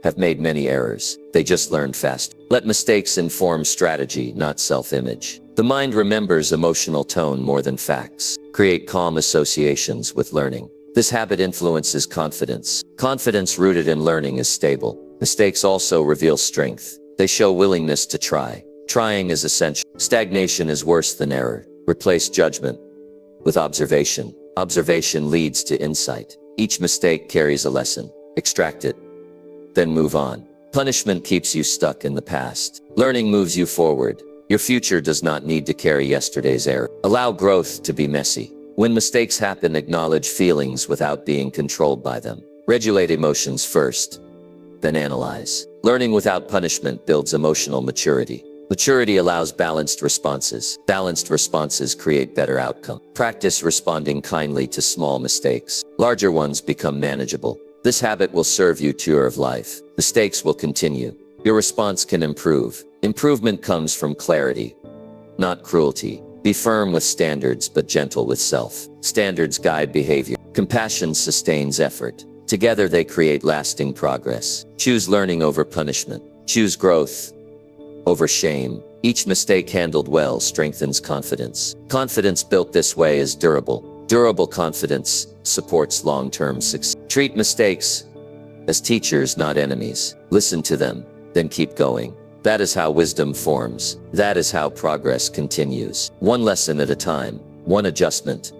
have made many errors. They just learned fast. Let mistakes inform strategy, not self-image. The mind remembers emotional tone more than facts. Create calm associations with learning. This habit influences confidence. Confidence rooted in learning is stable. Mistakes also reveal strength. They show willingness to try. Trying is essential. Stagnation is worse than error. Replace judgment with observation. Observation leads to insight. Each mistake carries a lesson. Extract it, then move on. Punishment keeps you stuck in the past. Learning moves you forward. Your future does not need to carry yesterday's error. Allow growth to be messy. When mistakes happen, acknowledge feelings without being controlled by them. Regulate emotions first, then analyze. Learning without punishment builds emotional maturity. Maturity allows balanced responses. Balanced responses create better outcomes. Practice responding kindly to small mistakes. Larger ones become manageable. This habit will serve you tour of life. Mistakes will continue. Your response can improve. Improvement comes from clarity, not cruelty. Be firm with standards but gentle with self. Standards guide behavior. Compassion sustains effort. Together they create lasting progress. Choose learning over punishment. Choose growth over shame. Each mistake handled well strengthens confidence. Confidence built this way is durable. Durable confidence supports long-term success. Treat mistakes as teachers, not enemies. Listen to them, then keep going. That is how wisdom forms. That is how progress continues. One lesson at a time, one adjustment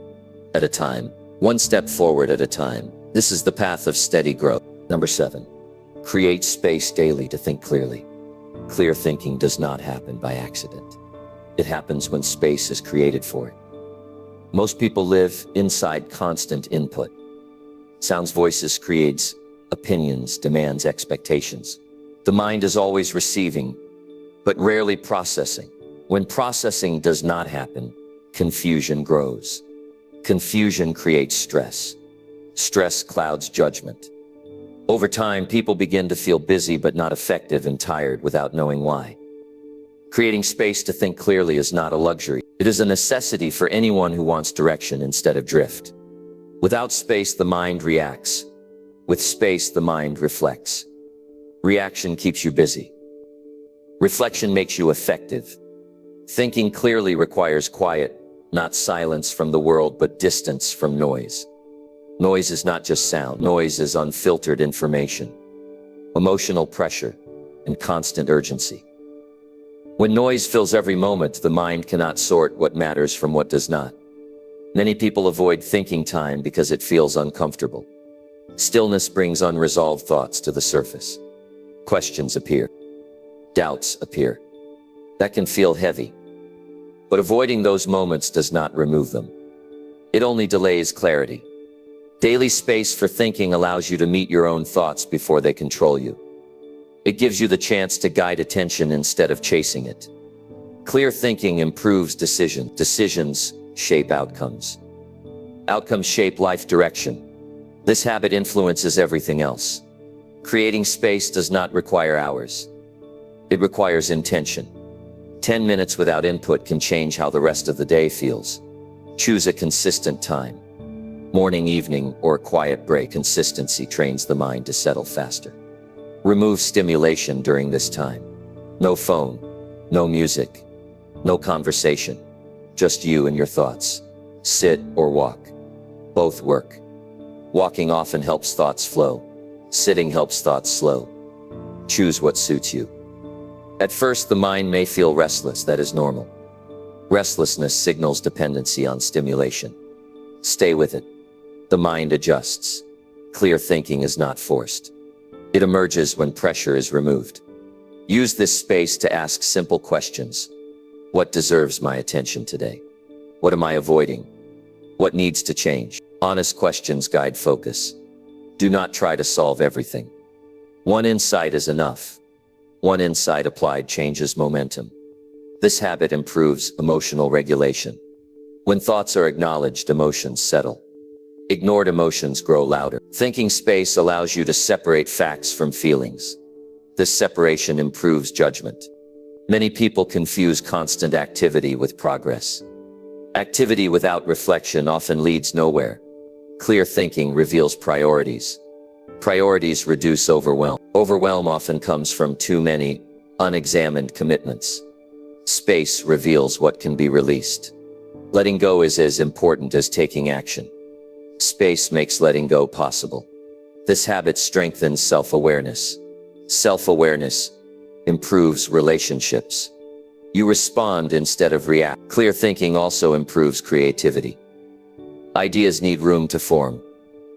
at a time, one step forward at a time. This is the path of steady growth. Number 7, create space daily to think clearly. Clear thinking does not happen by accident. It happens when space is created for it. Most people live inside constant input. Sounds, voices, creates opinions, demands, expectations. The mind is always receiving, but rarely processing. When processing does not happen, confusion grows. Confusion creates stress. Stress clouds judgment. Over time, people begin to feel busy but not effective and tired without knowing why. Creating space to think clearly is not a luxury. It is a necessity for anyone who wants direction instead of drift. Without space, the mind reacts. With space, the mind reflects. Reaction keeps you busy. Reflection makes you effective. Thinking clearly requires quiet, not silence from the world, but distance from noise. Noise is not just sound. Noise is unfiltered information, emotional pressure, and constant urgency. When noise fills every moment, the mind cannot sort what matters from what does not. Many people avoid thinking time because it feels uncomfortable. Stillness brings unresolved thoughts to the surface. Questions appear. Doubts appear. That can feel heavy. But avoiding those moments does not remove them. It only delays clarity. Daily space for thinking allows you to meet your own thoughts before they control you. It gives you the chance to guide attention instead of chasing it. Clear thinking improves decisions. Decisions shape outcomes. Outcomes shape life direction. This habit influences everything else. Creating space does not require hours. It requires intention. 10 minutes without input can change how the rest of the day feels. Choose a consistent time. Morning, evening, or a quiet break. Consistency trains the mind to settle faster. Remove stimulation during this time. No phone, no music, no conversation. Just you and your thoughts. Sit or walk. Both work. Walking often helps thoughts flow. Sitting helps thoughts slow. Choose what suits you. At first, the mind may feel restless. That is normal. Restlessness signals dependency on stimulation. Stay with it. The mind adjusts. Clear thinking is not forced. It emerges when pressure is removed. Use this space to ask simple questions. What deserves my attention today? What am I avoiding? What needs to change? Honest questions guide focus. Do not try to solve everything. One insight is enough. One insight applied changes momentum. This habit improves emotional regulation. When thoughts are acknowledged, emotions settle. Ignored emotions grow louder. Thinking space allows you to separate facts from feelings. This separation improves judgment. Many people confuse constant activity with progress. Activity without reflection often leads nowhere. Clear thinking reveals priorities. Priorities reduce overwhelm. Overwhelm often comes from too many unexamined commitments. Space reveals what can be released. Letting go is as important as taking action. Space makes letting go possible. This habit strengthens self-awareness. Self-awareness improves relationships. You respond instead of react. Clear thinking also improves creativity. Ideas need room to form.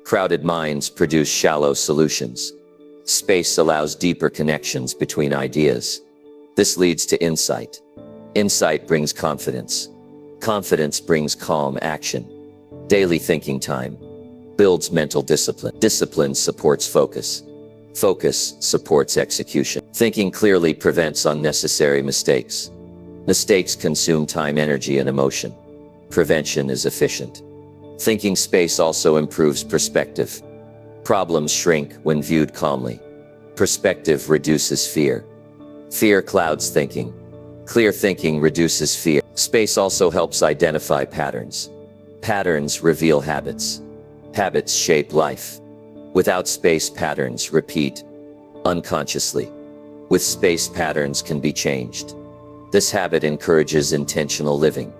Crowded minds produce shallow solutions. Space allows deeper connections between ideas. This leads to insight. Insight brings confidence. Confidence brings calm action. Daily thinking time builds mental discipline. Discipline supports focus. Focus supports execution. Thinking clearly prevents unnecessary mistakes. Mistakes consume time, energy, and emotion. Prevention is efficient. Thinking space also improves perspective. Problems shrink when viewed calmly. Perspective reduces fear. Fear clouds thinking. Clear thinking reduces fear. Space also helps identify patterns. Patterns reveal habits. Habits shape life. Without space, patterns repeat unconsciously. With space, patterns can be changed. This habit encourages intentional living.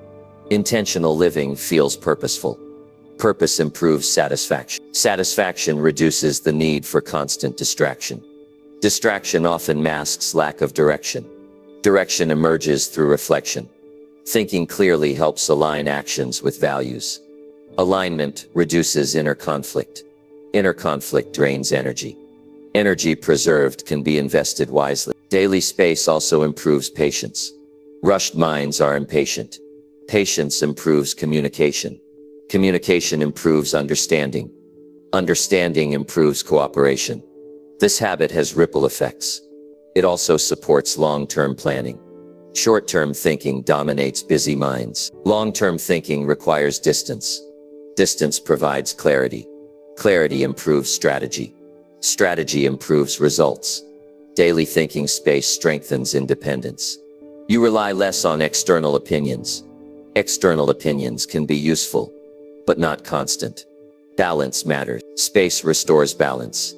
Intentional living feels purposeful. Purpose improves satisfaction. Satisfaction reduces the need for constant distraction. Distraction often masks lack of direction. Direction emerges through reflection. Thinking clearly helps align actions with values. Alignment reduces inner conflict. Inner conflict drains energy. Energy preserved can be invested wisely. Daily space also improves patience. Rushed minds are impatient. Patience improves communication. Communication improves understanding. Understanding improves cooperation. This habit has ripple effects. It also supports long-term planning. Short-term thinking dominates busy minds. Long-term thinking requires distance. Distance provides clarity. Clarity improves strategy. Strategy improves results. Daily thinking space strengthens independence. You rely less on external opinions. External opinions can be useful, but not constant. Balance matters. Space restores balance.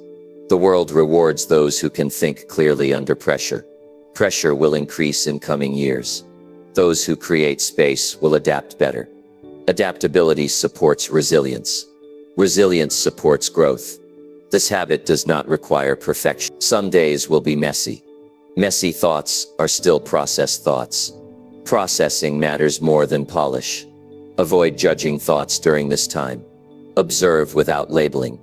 The world rewards those who can think clearly under pressure. Pressure will increase in coming years. Those who create space will adapt better. Adaptability supports resilience. Resilience supports growth. This habit does not require perfection. Some days will be messy. Messy thoughts are still processed thoughts. Processing matters more than polish. Avoid judging thoughts during this time. Observe without labeling.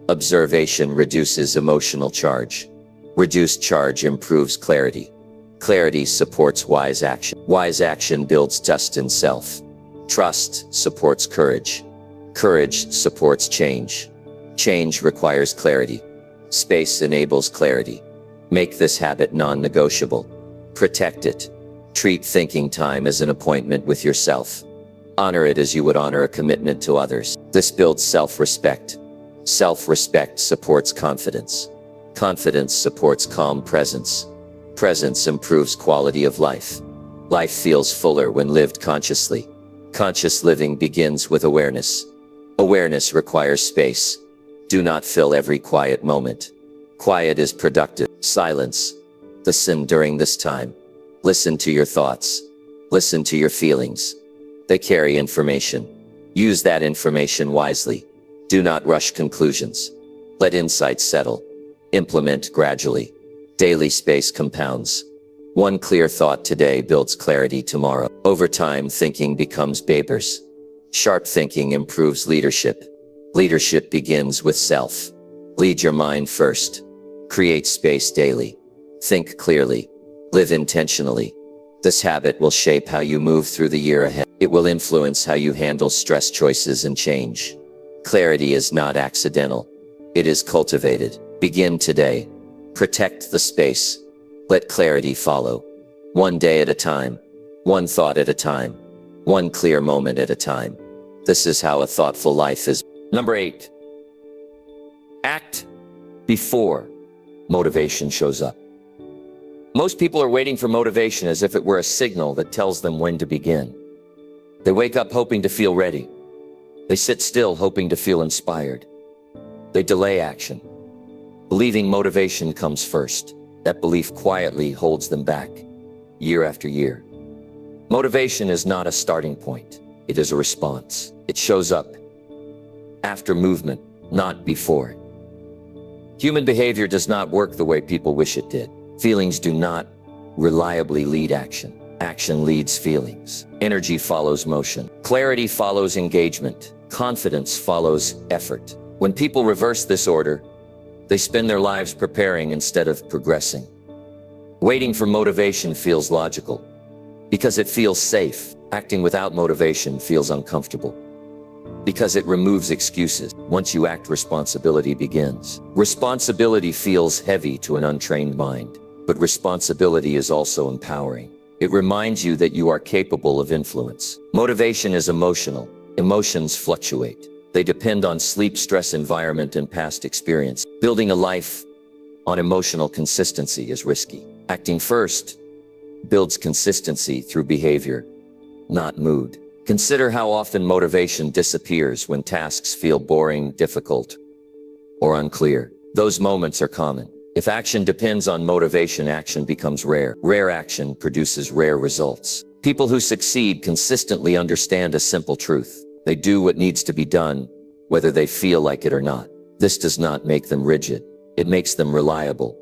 Observation reduces emotional charge. Reduced charge improves clarity. Clarity supports wise action. Wise action builds trust in self. Trust supports courage. Courage supports change. Change requires clarity. Space enables clarity. Make this habit non-negotiable. Protect it. Treat thinking time as an appointment with yourself. Honor it as you would honor a commitment to others. This builds self-respect. Self-respect supports confidence. Confidence supports calm presence. Presence improves quality of life. Life feels fuller when lived consciously. Conscious living begins with awareness. Awareness requires space. Do not fill every quiet moment. Quiet is productive. Silence. Listen during this time. Listen to your thoughts. Listen to your feelings. They carry information. Use that information wisely. Do not rush conclusions. Let insights settle. Implement gradually. Daily space compounds. One clear thought today builds clarity tomorrow. Over time, thinking becomes papers. Sharp thinking improves leadership. Leadership begins with self. Lead your mind first. Create space daily. Think clearly. Live intentionally. This habit will shape how you move through the year ahead. It will influence how you handle stress, choices, and change. Clarity is not accidental. It is cultivated. Begin today. Protect the space. Let clarity follow. One day at a time. One thought at a time. one clear moment at a time. This is how a thoughtful life is. Number 8. Act before motivation shows up. Most people are waiting for motivation as if it were a signal that tells them when to begin. They wake up hoping to feel ready. They sit still hoping to feel inspired. They delay action, believing motivation comes first. That belief quietly holds them back, year after year. Motivation is not a starting point. It is a response. It shows up after movement, not before it. Human behavior does not work the way people wish it did. Feelings do not reliably lead action. Action leads feelings. Energy follows motion. Clarity follows engagement. Confidence follows effort. When people reverse this order, they spend their lives preparing instead of progressing. Waiting for motivation feels logical because it feels safe. Acting without motivation feels uncomfortable because it removes excuses. Once you act, responsibility begins. Responsibility feels heavy to an untrained mind, but responsibility is also empowering. It reminds you that you are capable of influence. Motivation is emotional. Emotions fluctuate. They depend on sleep, stress, environment, and past experience. Building a life on emotional consistency is risky. Acting first builds consistency through behavior, not mood. Consider how often motivation disappears when tasks feel boring, difficult, or unclear. Those moments are common. If action depends on motivation, action becomes rare. Rare action produces rare results. People who succeed consistently understand a simple truth. They do what needs to be done, whether they feel like it or not. This does not make them rigid. It makes them reliable.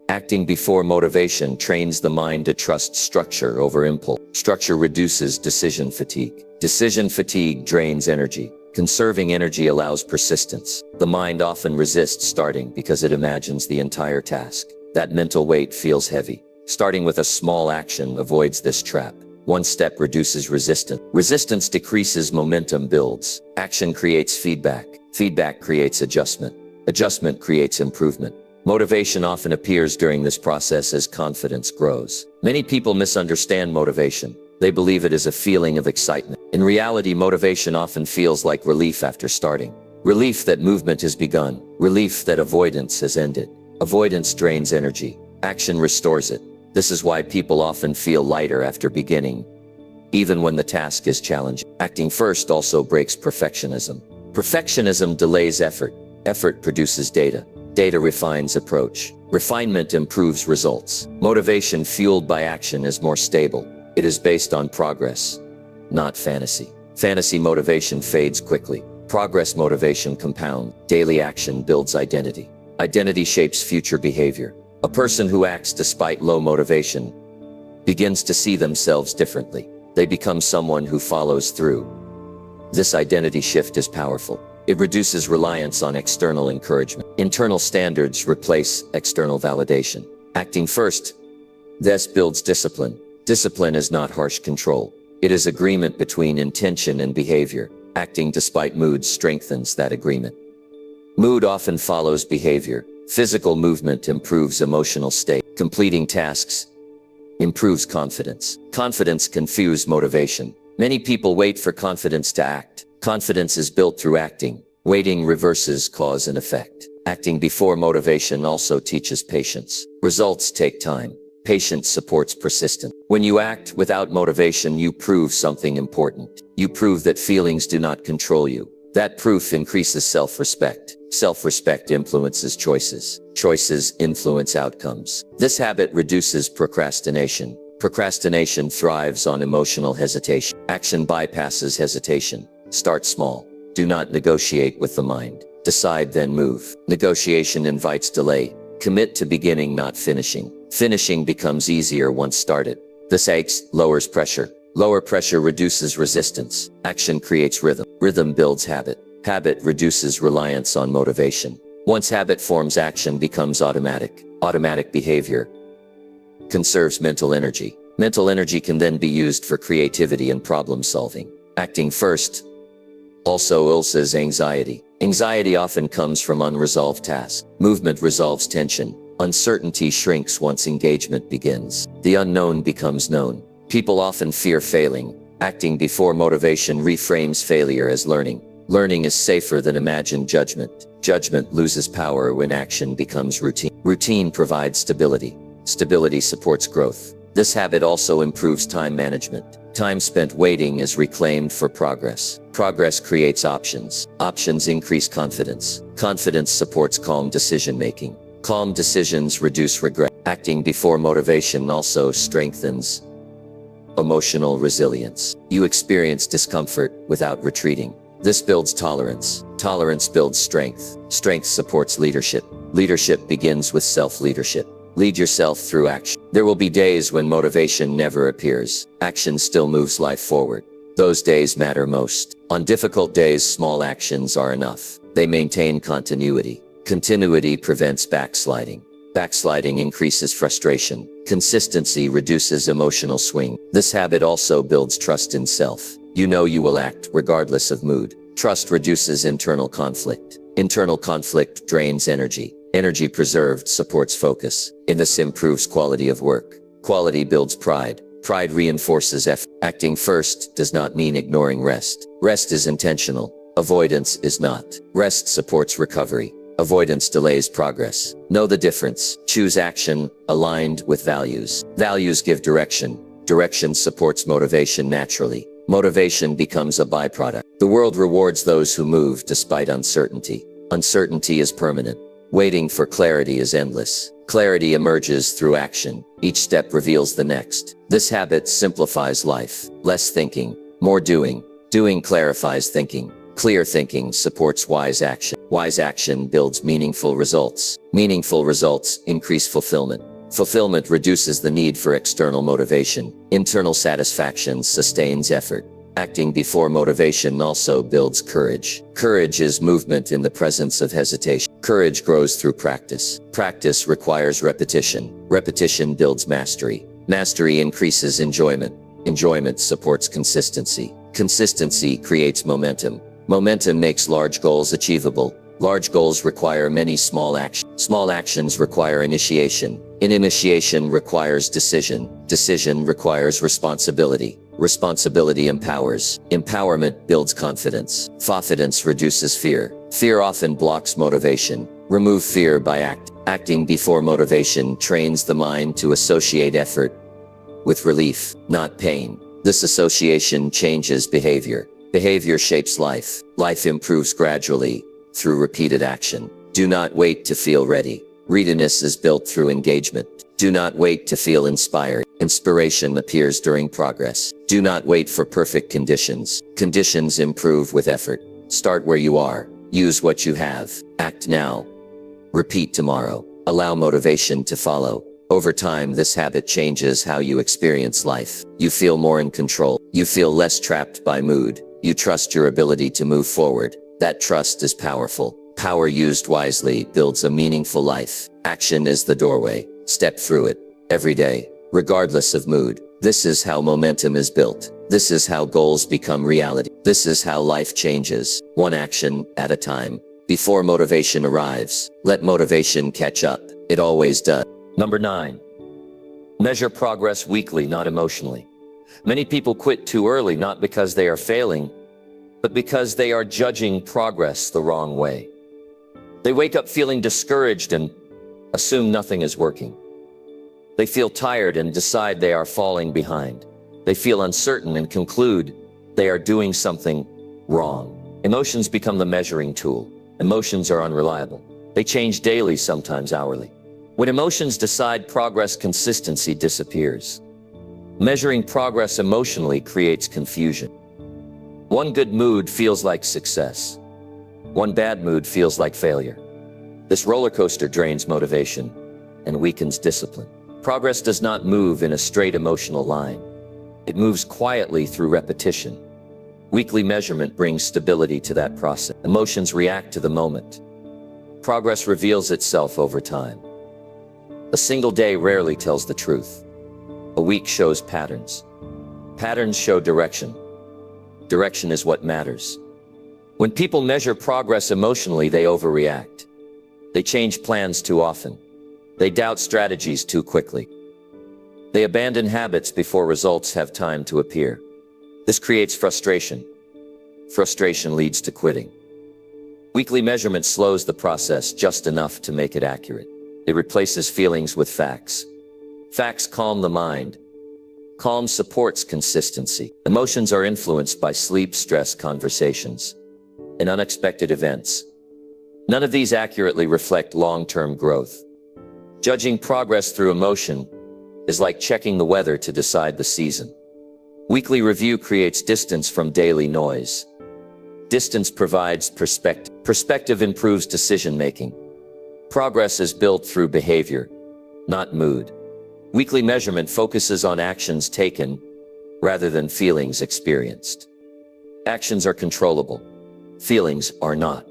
Acting before motivation trains the mind to trust structure over impulse. Structure reduces decision fatigue. Decision fatigue drains energy. Conserving energy allows persistence. The mind often resists starting because it imagines the entire task. That mental weight feels heavy. Starting with a small action avoids this trap. One step reduces resistance. Resistance decreases, momentum builds. Action creates feedback. Feedback creates adjustment. Adjustment creates improvement. Motivation often appears during this process as confidence grows. Many people misunderstand motivation. They believe it is a feeling of excitement. In reality, motivation often feels like relief after starting. Relief that movement has begun. Relief that avoidance has ended. Avoidance drains energy. Action restores it. This is why people often feel lighter after beginning, even when the task is challenging. Acting first also breaks perfectionism. Perfectionism delays effort. Effort produces data. Data refines approach. Refinement improves results. Motivation fueled by action is more stable. It is based on progress, not fantasy. Fantasy motivation fades quickly. Progress motivation compounds. Daily action builds identity. Identity shapes future behavior. A person who acts despite low motivation begins to see themselves differently. They become someone who follows through. This identity shift is powerful. It reduces reliance on external encouragement. Internal standards replace external validation. Acting first, this builds discipline. Discipline is not harsh control. It is agreement between intention and behavior. Acting despite mood strengthens that agreement. Mood often follows behavior. Physical movement improves emotional state. Completing tasks improves confidence. Confidence confuses motivation. Many people wait for confidence to act. Confidence is built through acting. Waiting reverses cause and effect. Acting before motivation also teaches patience. Results take time. Patience supports persistence. When you act without motivation, you prove something important. You prove that feelings do not control you. That proof increases self-respect. Self-respect influences choices. Choices influence outcomes. This habit reduces procrastination. Procrastination thrives on emotional hesitation. Action bypasses hesitation. Start small. Do not negotiate with the mind. Decide, then move. Negotiation invites delay. Commit to beginning, not finishing. Finishing becomes easier once started. This lowers pressure. Lower pressure reduces resistance. Action creates rhythm. Rhythm builds habit. Habit reduces reliance on motivation. Once habit forms, action becomes automatic. Automatic behavior conserves mental energy. Mental energy can then be used for creativity and problem solving. Acting first also ulces anxiety. Anxiety often comes from unresolved tasks. Movement resolves tension. Uncertainty shrinks once engagement begins. The unknown becomes known. People often fear failing, Acting before motivation reframes failure as learning. Learning is safer than imagined judgment. Judgment loses power when action becomes routine. Routine provides stability. Stability supports growth. This habit also improves time management. Time spent waiting is reclaimed for progress. Progress creates options. Options increase confidence. Confidence supports calm decision-making. Calm decisions reduce regret. Acting before motivation also strengthens emotional resilience. You experience discomfort without retreating. This builds tolerance. Tolerance builds strength. Strength supports leadership. Leadership begins with self-leadership. Lead yourself through action. There will be days when motivation never appears. Action still moves life forward. Those days matter most. On difficult days, small actions are enough. They maintain continuity. Continuity prevents backsliding. Backsliding increases frustration. Consistency reduces emotional swing. This habit also builds trust in self. You know you will act regardless of mood. Trust reduces internal conflict. Internal conflict drains energy. Energy preserved supports focus. This improves quality of work. Quality builds pride. Pride reinforces effort. Acting first does not mean ignoring rest. Rest is intentional. Avoidance is not. Rest supports recovery. Avoidance delays progress. Know the difference. Choose action aligned with values. Values give direction. Direction supports motivation naturally. Motivation becomes a byproduct. The world rewards those who move despite uncertainty. Uncertainty is permanent. Waiting for clarity is endless. Clarity emerges through action. Each step reveals the next. This habit simplifies life. Less thinking, more doing. Doing clarifies thinking. Clear thinking supports wise action. Wise action builds meaningful results. Meaningful results increase fulfillment. Fulfillment reduces the need for external motivation. Internal satisfaction sustains effort. Acting before motivation also builds courage. Courage is movement in the presence of hesitation. Courage grows through practice. Practice requires repetition. Repetition builds mastery. Mastery increases enjoyment. Enjoyment supports consistency. Consistency creates momentum. Momentum makes large goals achievable. Large goals require many small actions. Small actions require initiation. Initiation requires decision. Decision requires responsibility. Responsibility empowers. Empowerment builds confidence. Confidence reduces fear. Fear often blocks motivation. Remove fear by acting before motivation trains the mind to associate effort with relief, not pain. This association changes behavior. Behavior shapes life. Life improves gradually through repeated action. Do not wait to feel ready. Readiness is built through engagement. Do not wait to feel inspired. Inspiration appears during progress. Do not wait for perfect conditions. Conditions improve with effort. Start where you are. Use what you have. Act now. Repeat tomorrow. Allow motivation to follow. Over time, this habit changes how you experience life. You feel more in control. You feel less trapped by mood. You trust your ability to move forward. That trust is powerful. Power used wisely builds a meaningful life. Action is the doorway. Step through it every day, regardless of mood. This is how momentum is built. This is how goals become reality. This is how life changes, one action at a time. Before motivation arrives, let motivation catch up. It always does. Number 9. Measure progress weekly, not emotionally. Many people quit too early, not because they are failing, but because they are judging progress the wrong way. They wake up feeling discouraged and assume nothing is working. They feel tired and decide they are falling behind. They feel uncertain and conclude they are doing something wrong. Emotions become the measuring tool. Emotions are unreliable. They change daily, sometimes hourly. When emotions decide progress, consistency disappears. Measuring progress emotionally creates confusion. One good mood feels like success. One bad mood feels like failure. This roller coaster drains motivation and weakens discipline. Progress does not move in a straight emotional line. It moves quietly through repetition. Weekly measurement brings stability to that process. Emotions react to the moment. Progress reveals itself over time. A single day rarely tells the truth. A week shows patterns. Patterns show direction. Direction is what matters. When people measure progress emotionally, they overreact. They change plans too often. They doubt strategies too quickly. They abandon habits before results have time to appear. This creates frustration. Frustration leads to quitting. Weekly measurement slows the process just enough to make it accurate. It replaces feelings with facts. Facts calm the mind. Calm supports consistency. Emotions are influenced by sleep, stress, conversations, and unexpected events. None of these accurately reflect long-term growth. Judging progress through emotion is like checking the weather to decide the season. Weekly review creates distance from daily noise. Distance provides perspective. Perspective improves decision-making. Progress is built through behavior, not mood. Weekly measurement focuses on actions taken rather than feelings experienced. Actions are controllable. Feelings are not.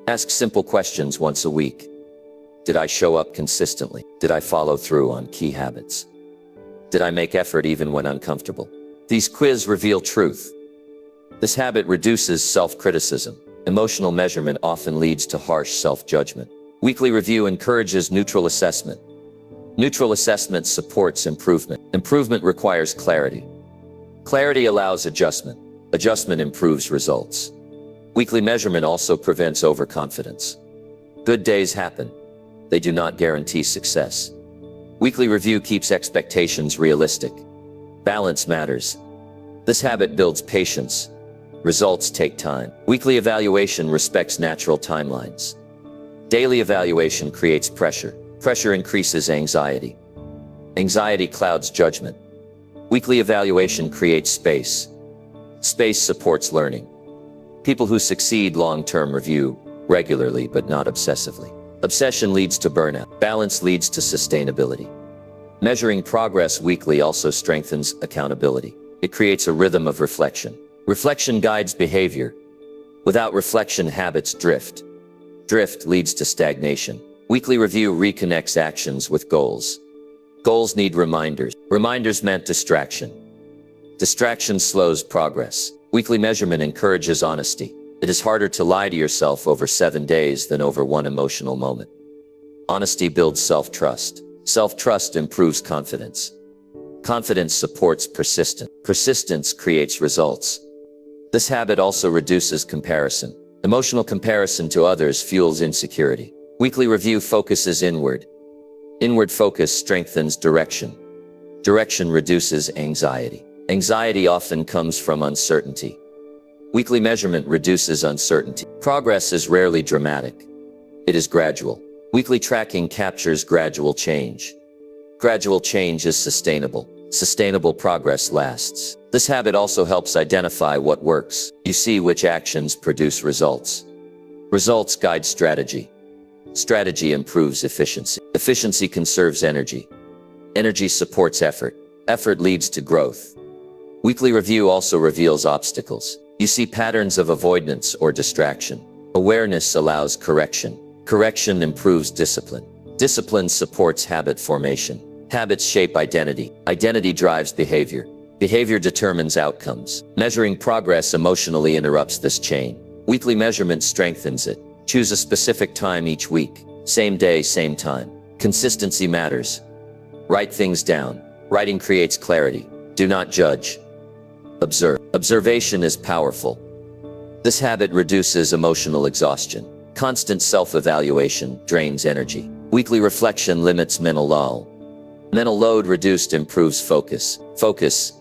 Ask simple questions once a week. Did I show up consistently? Did I follow through on key habits? Did I make effort even when uncomfortable? These quizzes reveal truth. This habit reduces self-criticism. Emotional measurement often leads to harsh self-judgment. Weekly review encourages neutral assessment. Neutral assessment supports improvement. Improvement requires clarity. Clarity allows adjustment. Adjustment improves results. Weekly measurement also prevents overconfidence. Good days happen. They do not guarantee success. Weekly review keeps expectations realistic. Balance matters. This habit builds patience. Results take time. Weekly evaluation respects natural timelines. Daily evaluation creates pressure. Pressure increases anxiety. Anxiety clouds judgment. Weekly evaluation creates space. Space supports learning. People who succeed long-term review regularly but not obsessively. Obsession leads to burnout. Balance leads to sustainability. Measuring progress weekly also strengthens accountability. It creates a rhythm of reflection. Reflection guides behavior. Without reflection, habits drift. Drift leads to stagnation. Weekly review reconnects actions with goals. Goals need reminders. Reminders meant distraction. Distraction slows progress. Weekly measurement encourages honesty. It is harder to lie to yourself over 7 days than over one emotional moment. Honesty builds self-trust. Self-trust improves confidence. Confidence supports persistence. Persistence creates results. This habit also reduces comparison. Emotional comparison to others fuels insecurity. Weekly review focuses inward. Inward focus strengthens direction. Direction reduces anxiety. Anxiety often comes from uncertainty. Weekly measurement reduces uncertainty. Progress is rarely dramatic. It is gradual. Weekly tracking captures gradual change. Gradual change is sustainable. Sustainable progress lasts. This habit also helps identify what works. You see which actions produce results. Results guide strategy. Strategy improves efficiency. Efficiency conserves energy. Energy supports effort. Effort leads to growth. Weekly review also reveals obstacles. You see patterns of avoidance or distraction. Awareness allows correction. Correction improves discipline. Discipline supports habit formation. Habits shape identity. Identity drives behavior. Behavior determines outcomes. Measuring progress emotionally interrupts this chain. Weekly measurement strengthens it. Choose a specific time each week. Same day, same time. Consistency matters. Write things down. Writing creates clarity. Do not judge. Observe. Observation is powerful. This habit reduces emotional exhaustion. Constant self-evaluation drains energy. Weekly reflection limits mental lull. Mental load reduced improves focus. Focus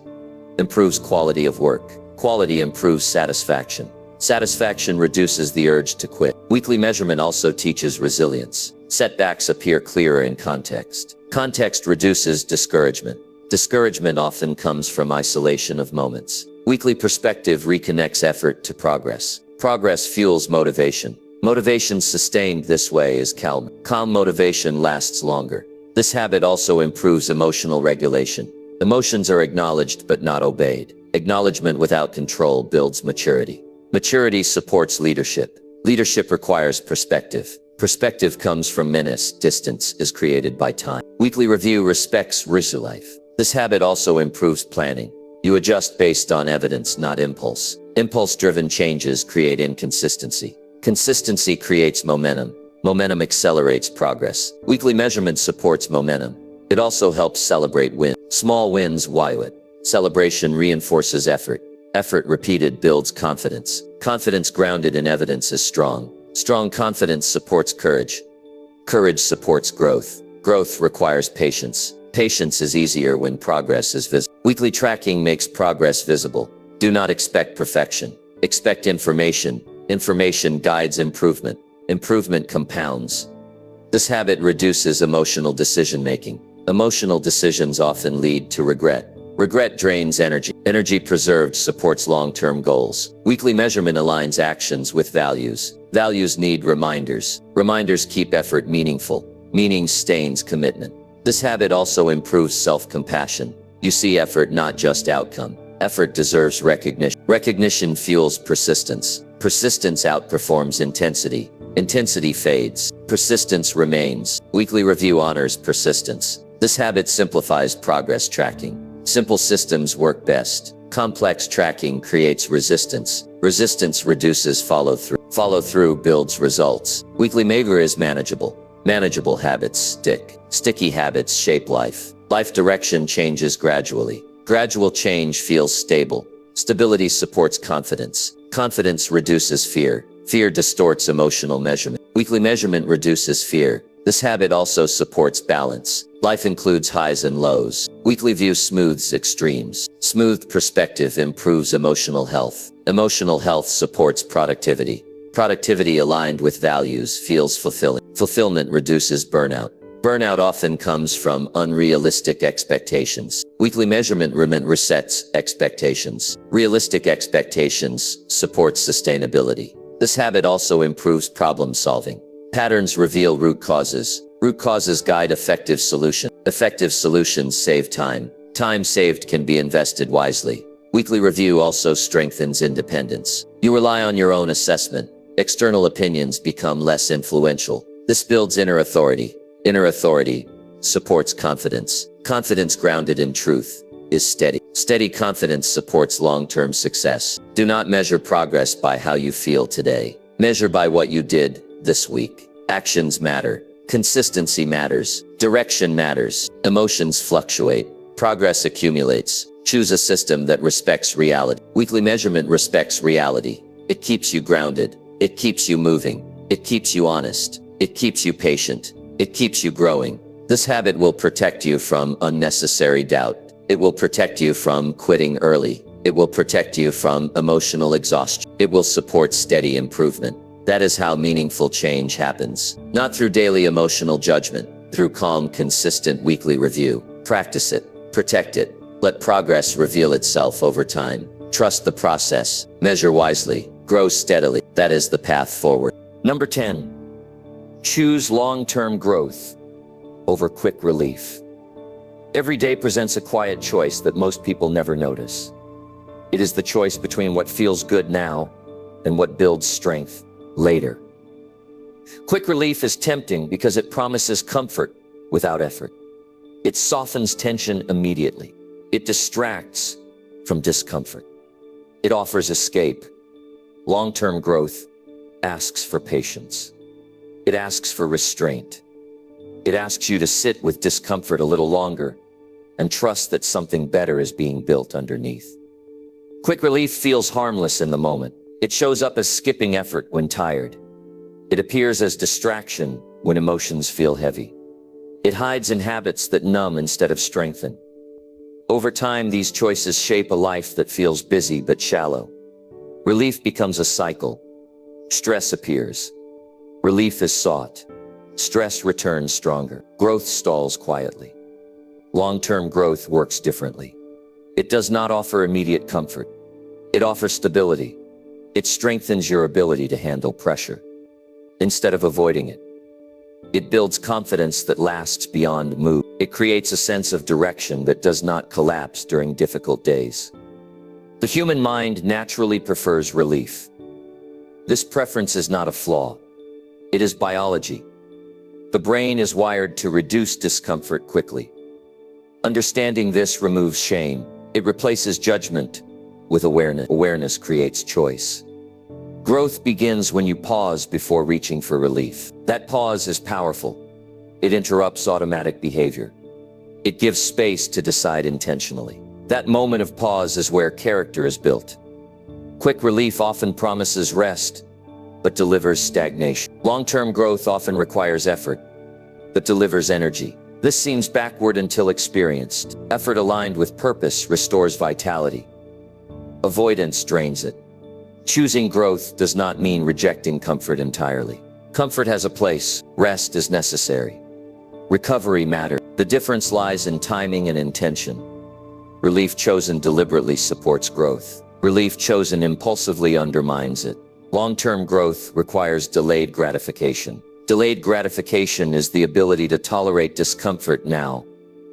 improves quality of work. Quality improves satisfaction. Satisfaction reduces the urge to quit. Weekly measurement also teaches resilience. Setbacks appear clearer in context. Context reduces discouragement. Discouragement often comes from isolation of moments. Weekly perspective reconnects effort to progress. Progress fuels motivation. Motivation sustained this way is calm. Calm motivation lasts longer. This habit also improves emotional regulation. Emotions are acknowledged but not obeyed. Acknowledgement without control builds maturity. Maturity supports leadership. Leadership requires perspective. Perspective comes from menace. Distance is created by time. Weekly review respects real life. This habit also improves planning. You adjust based on evidence, not impulse. Impulse-driven changes create inconsistency. Consistency creates momentum. Momentum accelerates progress. Weekly measurement supports momentum. It also helps celebrate wins. Small wins, why it? Celebration reinforces effort. Effort repeated builds confidence. Confidence grounded in evidence is strong. Strong confidence supports courage. Courage supports growth. Growth requires patience. Patience is easier when progress is visible. Weekly tracking makes progress visible. Do not expect perfection. Expect information. Information guides improvement. Improvement compounds. This habit reduces emotional decision-making. Emotional decisions often lead to regret. Regret drains energy. Energy preserved supports long-term goals. Weekly measurement aligns actions with values. Values need reminders. Reminders keep effort meaningful. Meaning sustains commitment. This habit also improves self-compassion. You see effort, not just outcome. Effort deserves recognition. Recognition fuels persistence. Persistence outperforms intensity. Intensity fades. Persistence remains. Weekly review honors persistence. This habit simplifies progress tracking. Simple systems work best. Complex tracking creates resistance. Resistance reduces follow-through. Follow-through builds results. Weekly measure is manageable. Manageable habits stick. Sticky habits shape life. Life direction changes gradually. Gradual change feels stable. Stability supports confidence. Confidence reduces fear. Fear distorts emotional measurement. Weekly measurement reduces fear. This habit also supports balance. Life includes highs and lows. Weekly view smooths extremes. Smooth perspective improves emotional health. Emotional health supports productivity. Productivity aligned with values feels fulfilling. Fulfillment reduces burnout. Burnout often comes from unrealistic expectations. Weekly measurement resets expectations. Realistic expectations support sustainability. This habit also improves problem solving. Patterns reveal root causes. Root causes guide effective solutions. Effective solutions save time. Time saved can be invested wisely. Weekly review also strengthens independence. You rely on your own assessment. External opinions become less influential. This builds inner authority. Inner authority supports confidence. Confidence grounded in truth is steady. Steady confidence supports long-term success. Do not measure progress by how you feel today. Measure by what you did this week. Actions matter. Consistency matters. Direction matters. Emotions fluctuate. Progress accumulates. Choose a system that respects reality. Weekly measurement respects reality. It keeps you grounded. It keeps you moving. It keeps you honest. It keeps you patient. It keeps you growing. This habit will protect you from unnecessary doubt. It will protect you from quitting early. It will protect you from emotional exhaustion. It will support steady improvement. That is how meaningful change happens. Not through daily emotional judgment, through calm, consistent weekly review. Practice it. Protect it. Let progress reveal itself over time. Trust the process. Measure wisely. Grow steadily. That is the path forward. Number 10. Choose long-term growth over quick relief. Every day presents a quiet choice that most people never notice. It is the choice between what feels good now and what builds strength later. Quick relief is tempting because it promises comfort without effort. It softens tension immediately. It distracts from discomfort. It offers escape. Long-term growth asks for patience. It asks for restraint. It asks you to sit with discomfort a little longer and trust that something better is being built underneath. Quick relief feels harmless in the moment. It shows up as skipping effort when tired. It appears as distraction when emotions feel heavy. It hides in habits that numb instead of strengthen. Over time, these choices shape a life that feels busy but shallow. Relief becomes a cycle. Stress appears. Relief is sought. Stress returns stronger. Growth stalls quietly. Long-term growth works differently. It does not offer immediate comfort. It offers stability. It strengthens your ability to handle pressure instead of avoiding it. It builds confidence that lasts beyond mood. It creates a sense of direction that does not collapse during difficult days. The human mind naturally prefers relief. This preference is not a flaw. It is biology. The brain is wired to reduce discomfort quickly. Understanding this removes shame. It replaces judgment with awareness. Awareness creates choice. Growth begins when you pause before reaching for relief. That pause is powerful. It interrupts automatic behavior. It gives space to decide intentionally. That moment of pause is where character is built. Quick relief often promises rest, but delivers stagnation. Long-term growth often requires effort, but delivers energy. This seems backward until experienced. Effort aligned with purpose restores vitality. Avoidance drains it. Choosing growth does not mean rejecting comfort entirely. Comfort has a place, rest is necessary. Recovery matters. The difference lies in timing and intention. Relief chosen deliberately supports growth. Relief chosen impulsively undermines it. Long-term growth requires delayed gratification. Delayed gratification is the ability to tolerate discomfort now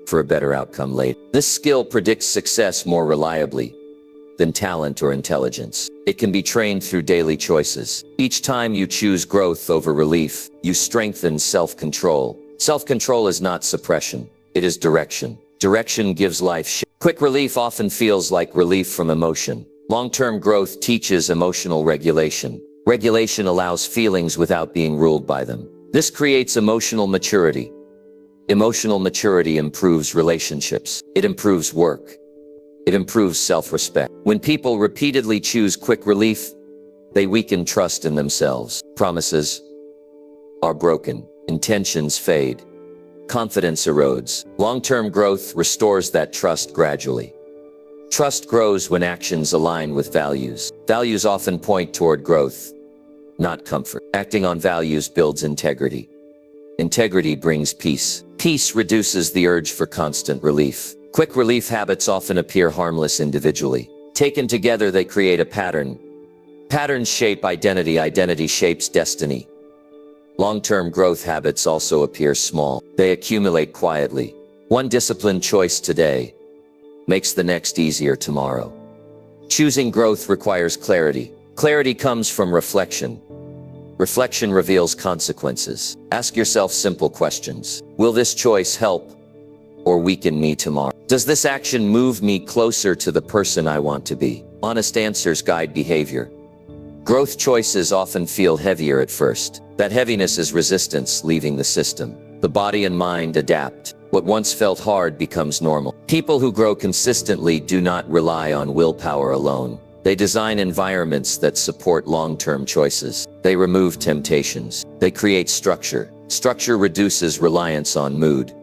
for a better outcome later. This skill predicts success more reliably than talent or intelligence. It can be trained through daily choices. Each time you choose growth over relief, you strengthen self-control. Self-control is not suppression, it is direction. Direction gives life shape. Quick relief often feels like relief from emotion. Long-term growth teaches emotional regulation. Regulation allows feelings without being ruled by them. This creates emotional maturity. Emotional maturity improves relationships. It improves work. It improves self-respect. When people repeatedly choose quick relief, they weaken trust in themselves. Promises are broken. Intentions fade. Confidence erodes. Long-term growth restores that trust gradually. Trust grows when actions align with values. Values often point toward growth, not comfort. Acting on values builds integrity. Integrity brings peace. Peace reduces the urge for constant relief. Quick relief habits often appear harmless individually. Taken together, they create a pattern. Patterns shape identity. Identity shapes destiny. Long-term growth habits also appear small. They accumulate quietly. One disciplined choice today makes the next easier tomorrow. Choosing growth requires clarity. Clarity comes from reflection. Reflection reveals consequences. Ask yourself simple questions. Will this choice help or weaken me tomorrow? Does this action move me closer to the person I want to be? Honest answers guide behavior. Growth choices often feel heavier at first. That heaviness is resistance leaving the system. The body and mind adapt. What once felt hard becomes normal. People who grow consistently do not rely on willpower alone. They design environments that support long-term choices. They remove temptations. They create structure. Structure reduces reliance on mood.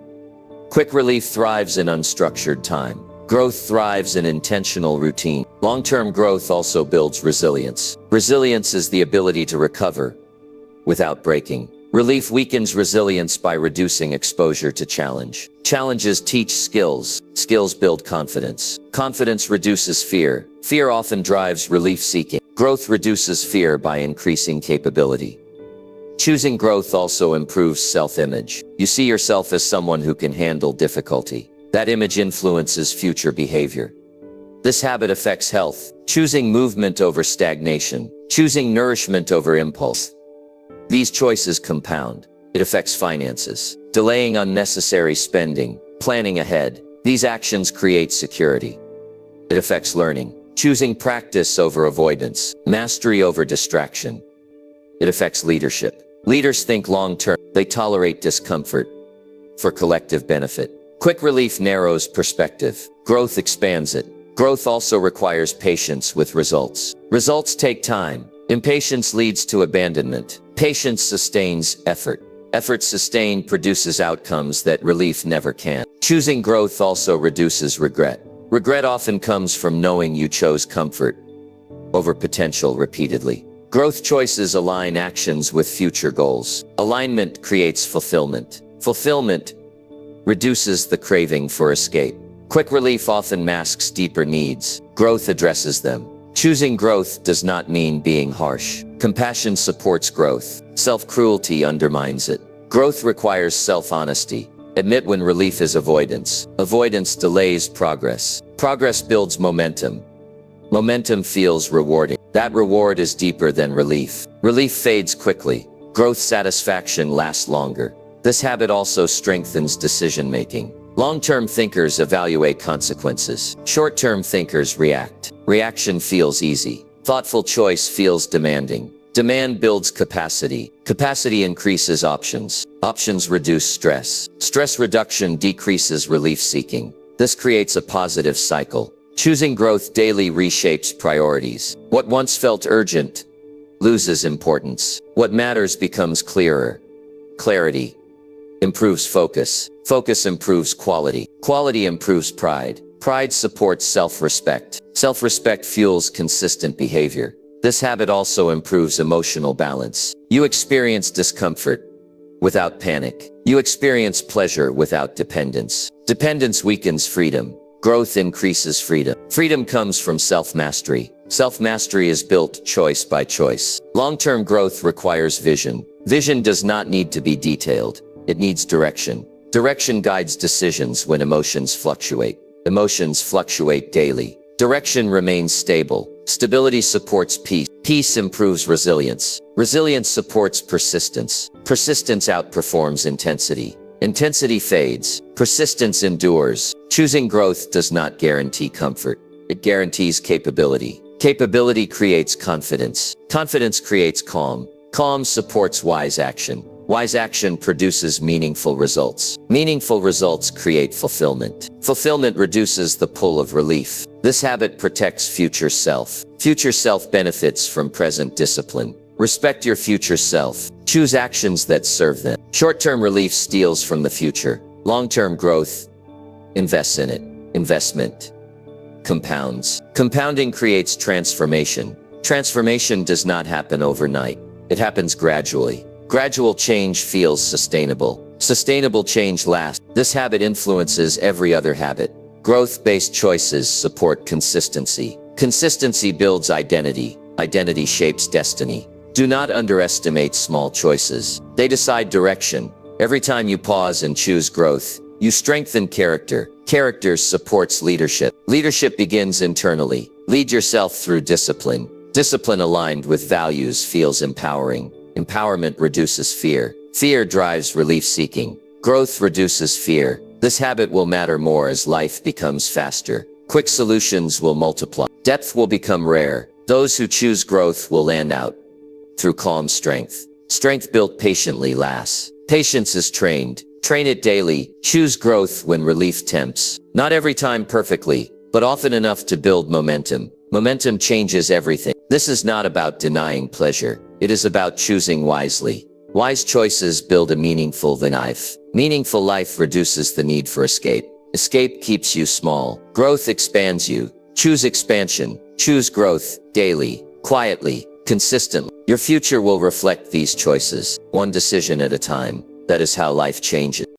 Quick relief thrives in unstructured time. Growth thrives in intentional routine. Long-term growth also builds resilience. Resilience is the ability to recover without breaking. Relief weakens resilience by reducing exposure to challenge. Challenges teach skills. Skills build confidence. Confidence reduces fear. Fear often drives relief seeking. Growth reduces fear by increasing capability. Choosing growth also improves self-image. You see yourself as someone who can handle difficulty. That image influences future behavior. This habit affects health. Choosing movement over stagnation. Choosing nourishment over impulse. These choices compound. It affects finances. Delaying unnecessary spending. Planning ahead. These actions create security. It affects learning. Choosing practice over avoidance. Mastery over distraction. It affects leadership. Leaders think long-term. They tolerate discomfort for collective benefit. Quick relief narrows perspective. Growth expands it. Growth also requires patience with results. Results take time. Impatience leads to abandonment. Patience sustains effort. Effort sustained produces outcomes that relief never can. Choosing growth also reduces regret. Regret often comes from knowing you chose comfort over potential repeatedly. Growth choices align actions with future goals. Alignment creates fulfillment. Fulfillment reduces the craving for escape. Quick relief often masks deeper needs. Growth addresses them. Choosing growth does not mean being harsh. Compassion supports growth. Self-cruelty undermines it. Growth requires self-honesty. Admit when relief is avoidance. Avoidance delays progress. Progress builds momentum. Momentum feels rewarding. That reward is deeper than relief. Relief fades quickly. Growth satisfaction lasts longer. This habit also strengthens decision-making. Long-term thinkers evaluate consequences. Short-term thinkers react. Reaction feels easy. Thoughtful choice feels demanding. Demand builds capacity. Capacity increases options. Options reduce stress. Stress reduction decreases relief seeking. This creates a positive cycle. Choosing growth daily reshapes priorities. What once felt urgent loses importance. What matters becomes clearer. Clarity improves focus. Focus improves quality. Quality improves pride. Pride supports self-respect. Self-respect fuels consistent behavior. This habit also improves emotional balance. You experience discomfort without panic. You experience pleasure without dependence. Dependence weakens freedom. Growth increases freedom. Freedom comes from self-mastery. Self-mastery is built choice by choice. Long-term growth requires vision. Vision does not need to be detailed. It needs direction. Direction guides decisions when emotions fluctuate. Emotions fluctuate daily. Direction remains stable. Stability supports peace. Peace improves resilience. Resilience supports persistence. Persistence outperforms intensity. Intensity fades. Persistence endures. Choosing growth does not guarantee comfort. It guarantees capability. Capability creates confidence. Confidence creates calm. Calm supports wise action. Wise action produces meaningful results. Meaningful results create fulfillment. Fulfillment reduces the pull of relief. This habit protects future self. Future self benefits from present discipline. Respect your future self. Choose actions that serve them. Short-term relief steals from the future. Long-term growth invests in it. Investment compounds. Compounding creates transformation. Transformation does not happen overnight. It happens gradually. Gradual change feels sustainable. Sustainable change lasts. This habit influences every other habit. Growth-based choices support consistency. Consistency builds identity. Identity shapes destiny. Do not underestimate small choices. They decide direction. Every time you pause and choose growth, you strengthen character. Character supports leadership. Leadership begins internally. Lead yourself through discipline. Discipline aligned with values feels empowering. Empowerment reduces fear. Fear drives relief-seeking. Growth reduces fear. This habit will matter more as life becomes faster. Quick solutions will multiply. Depth will become rare. Those who choose growth will land out through calm strength. Strength built patiently lasts. Patience is trained. Train it daily. Choose growth when relief tempts. Not every time perfectly, but often enough to build momentum. Momentum changes everything. This is not about denying pleasure. It is about choosing wisely. Wise choices build a meaningful life. Meaningful life reduces the need for escape. Escape keeps you small. Growth expands you. Choose expansion. Choose growth daily, quietly, consistently. Your future will reflect these choices, one decision at a time. That is how life changes.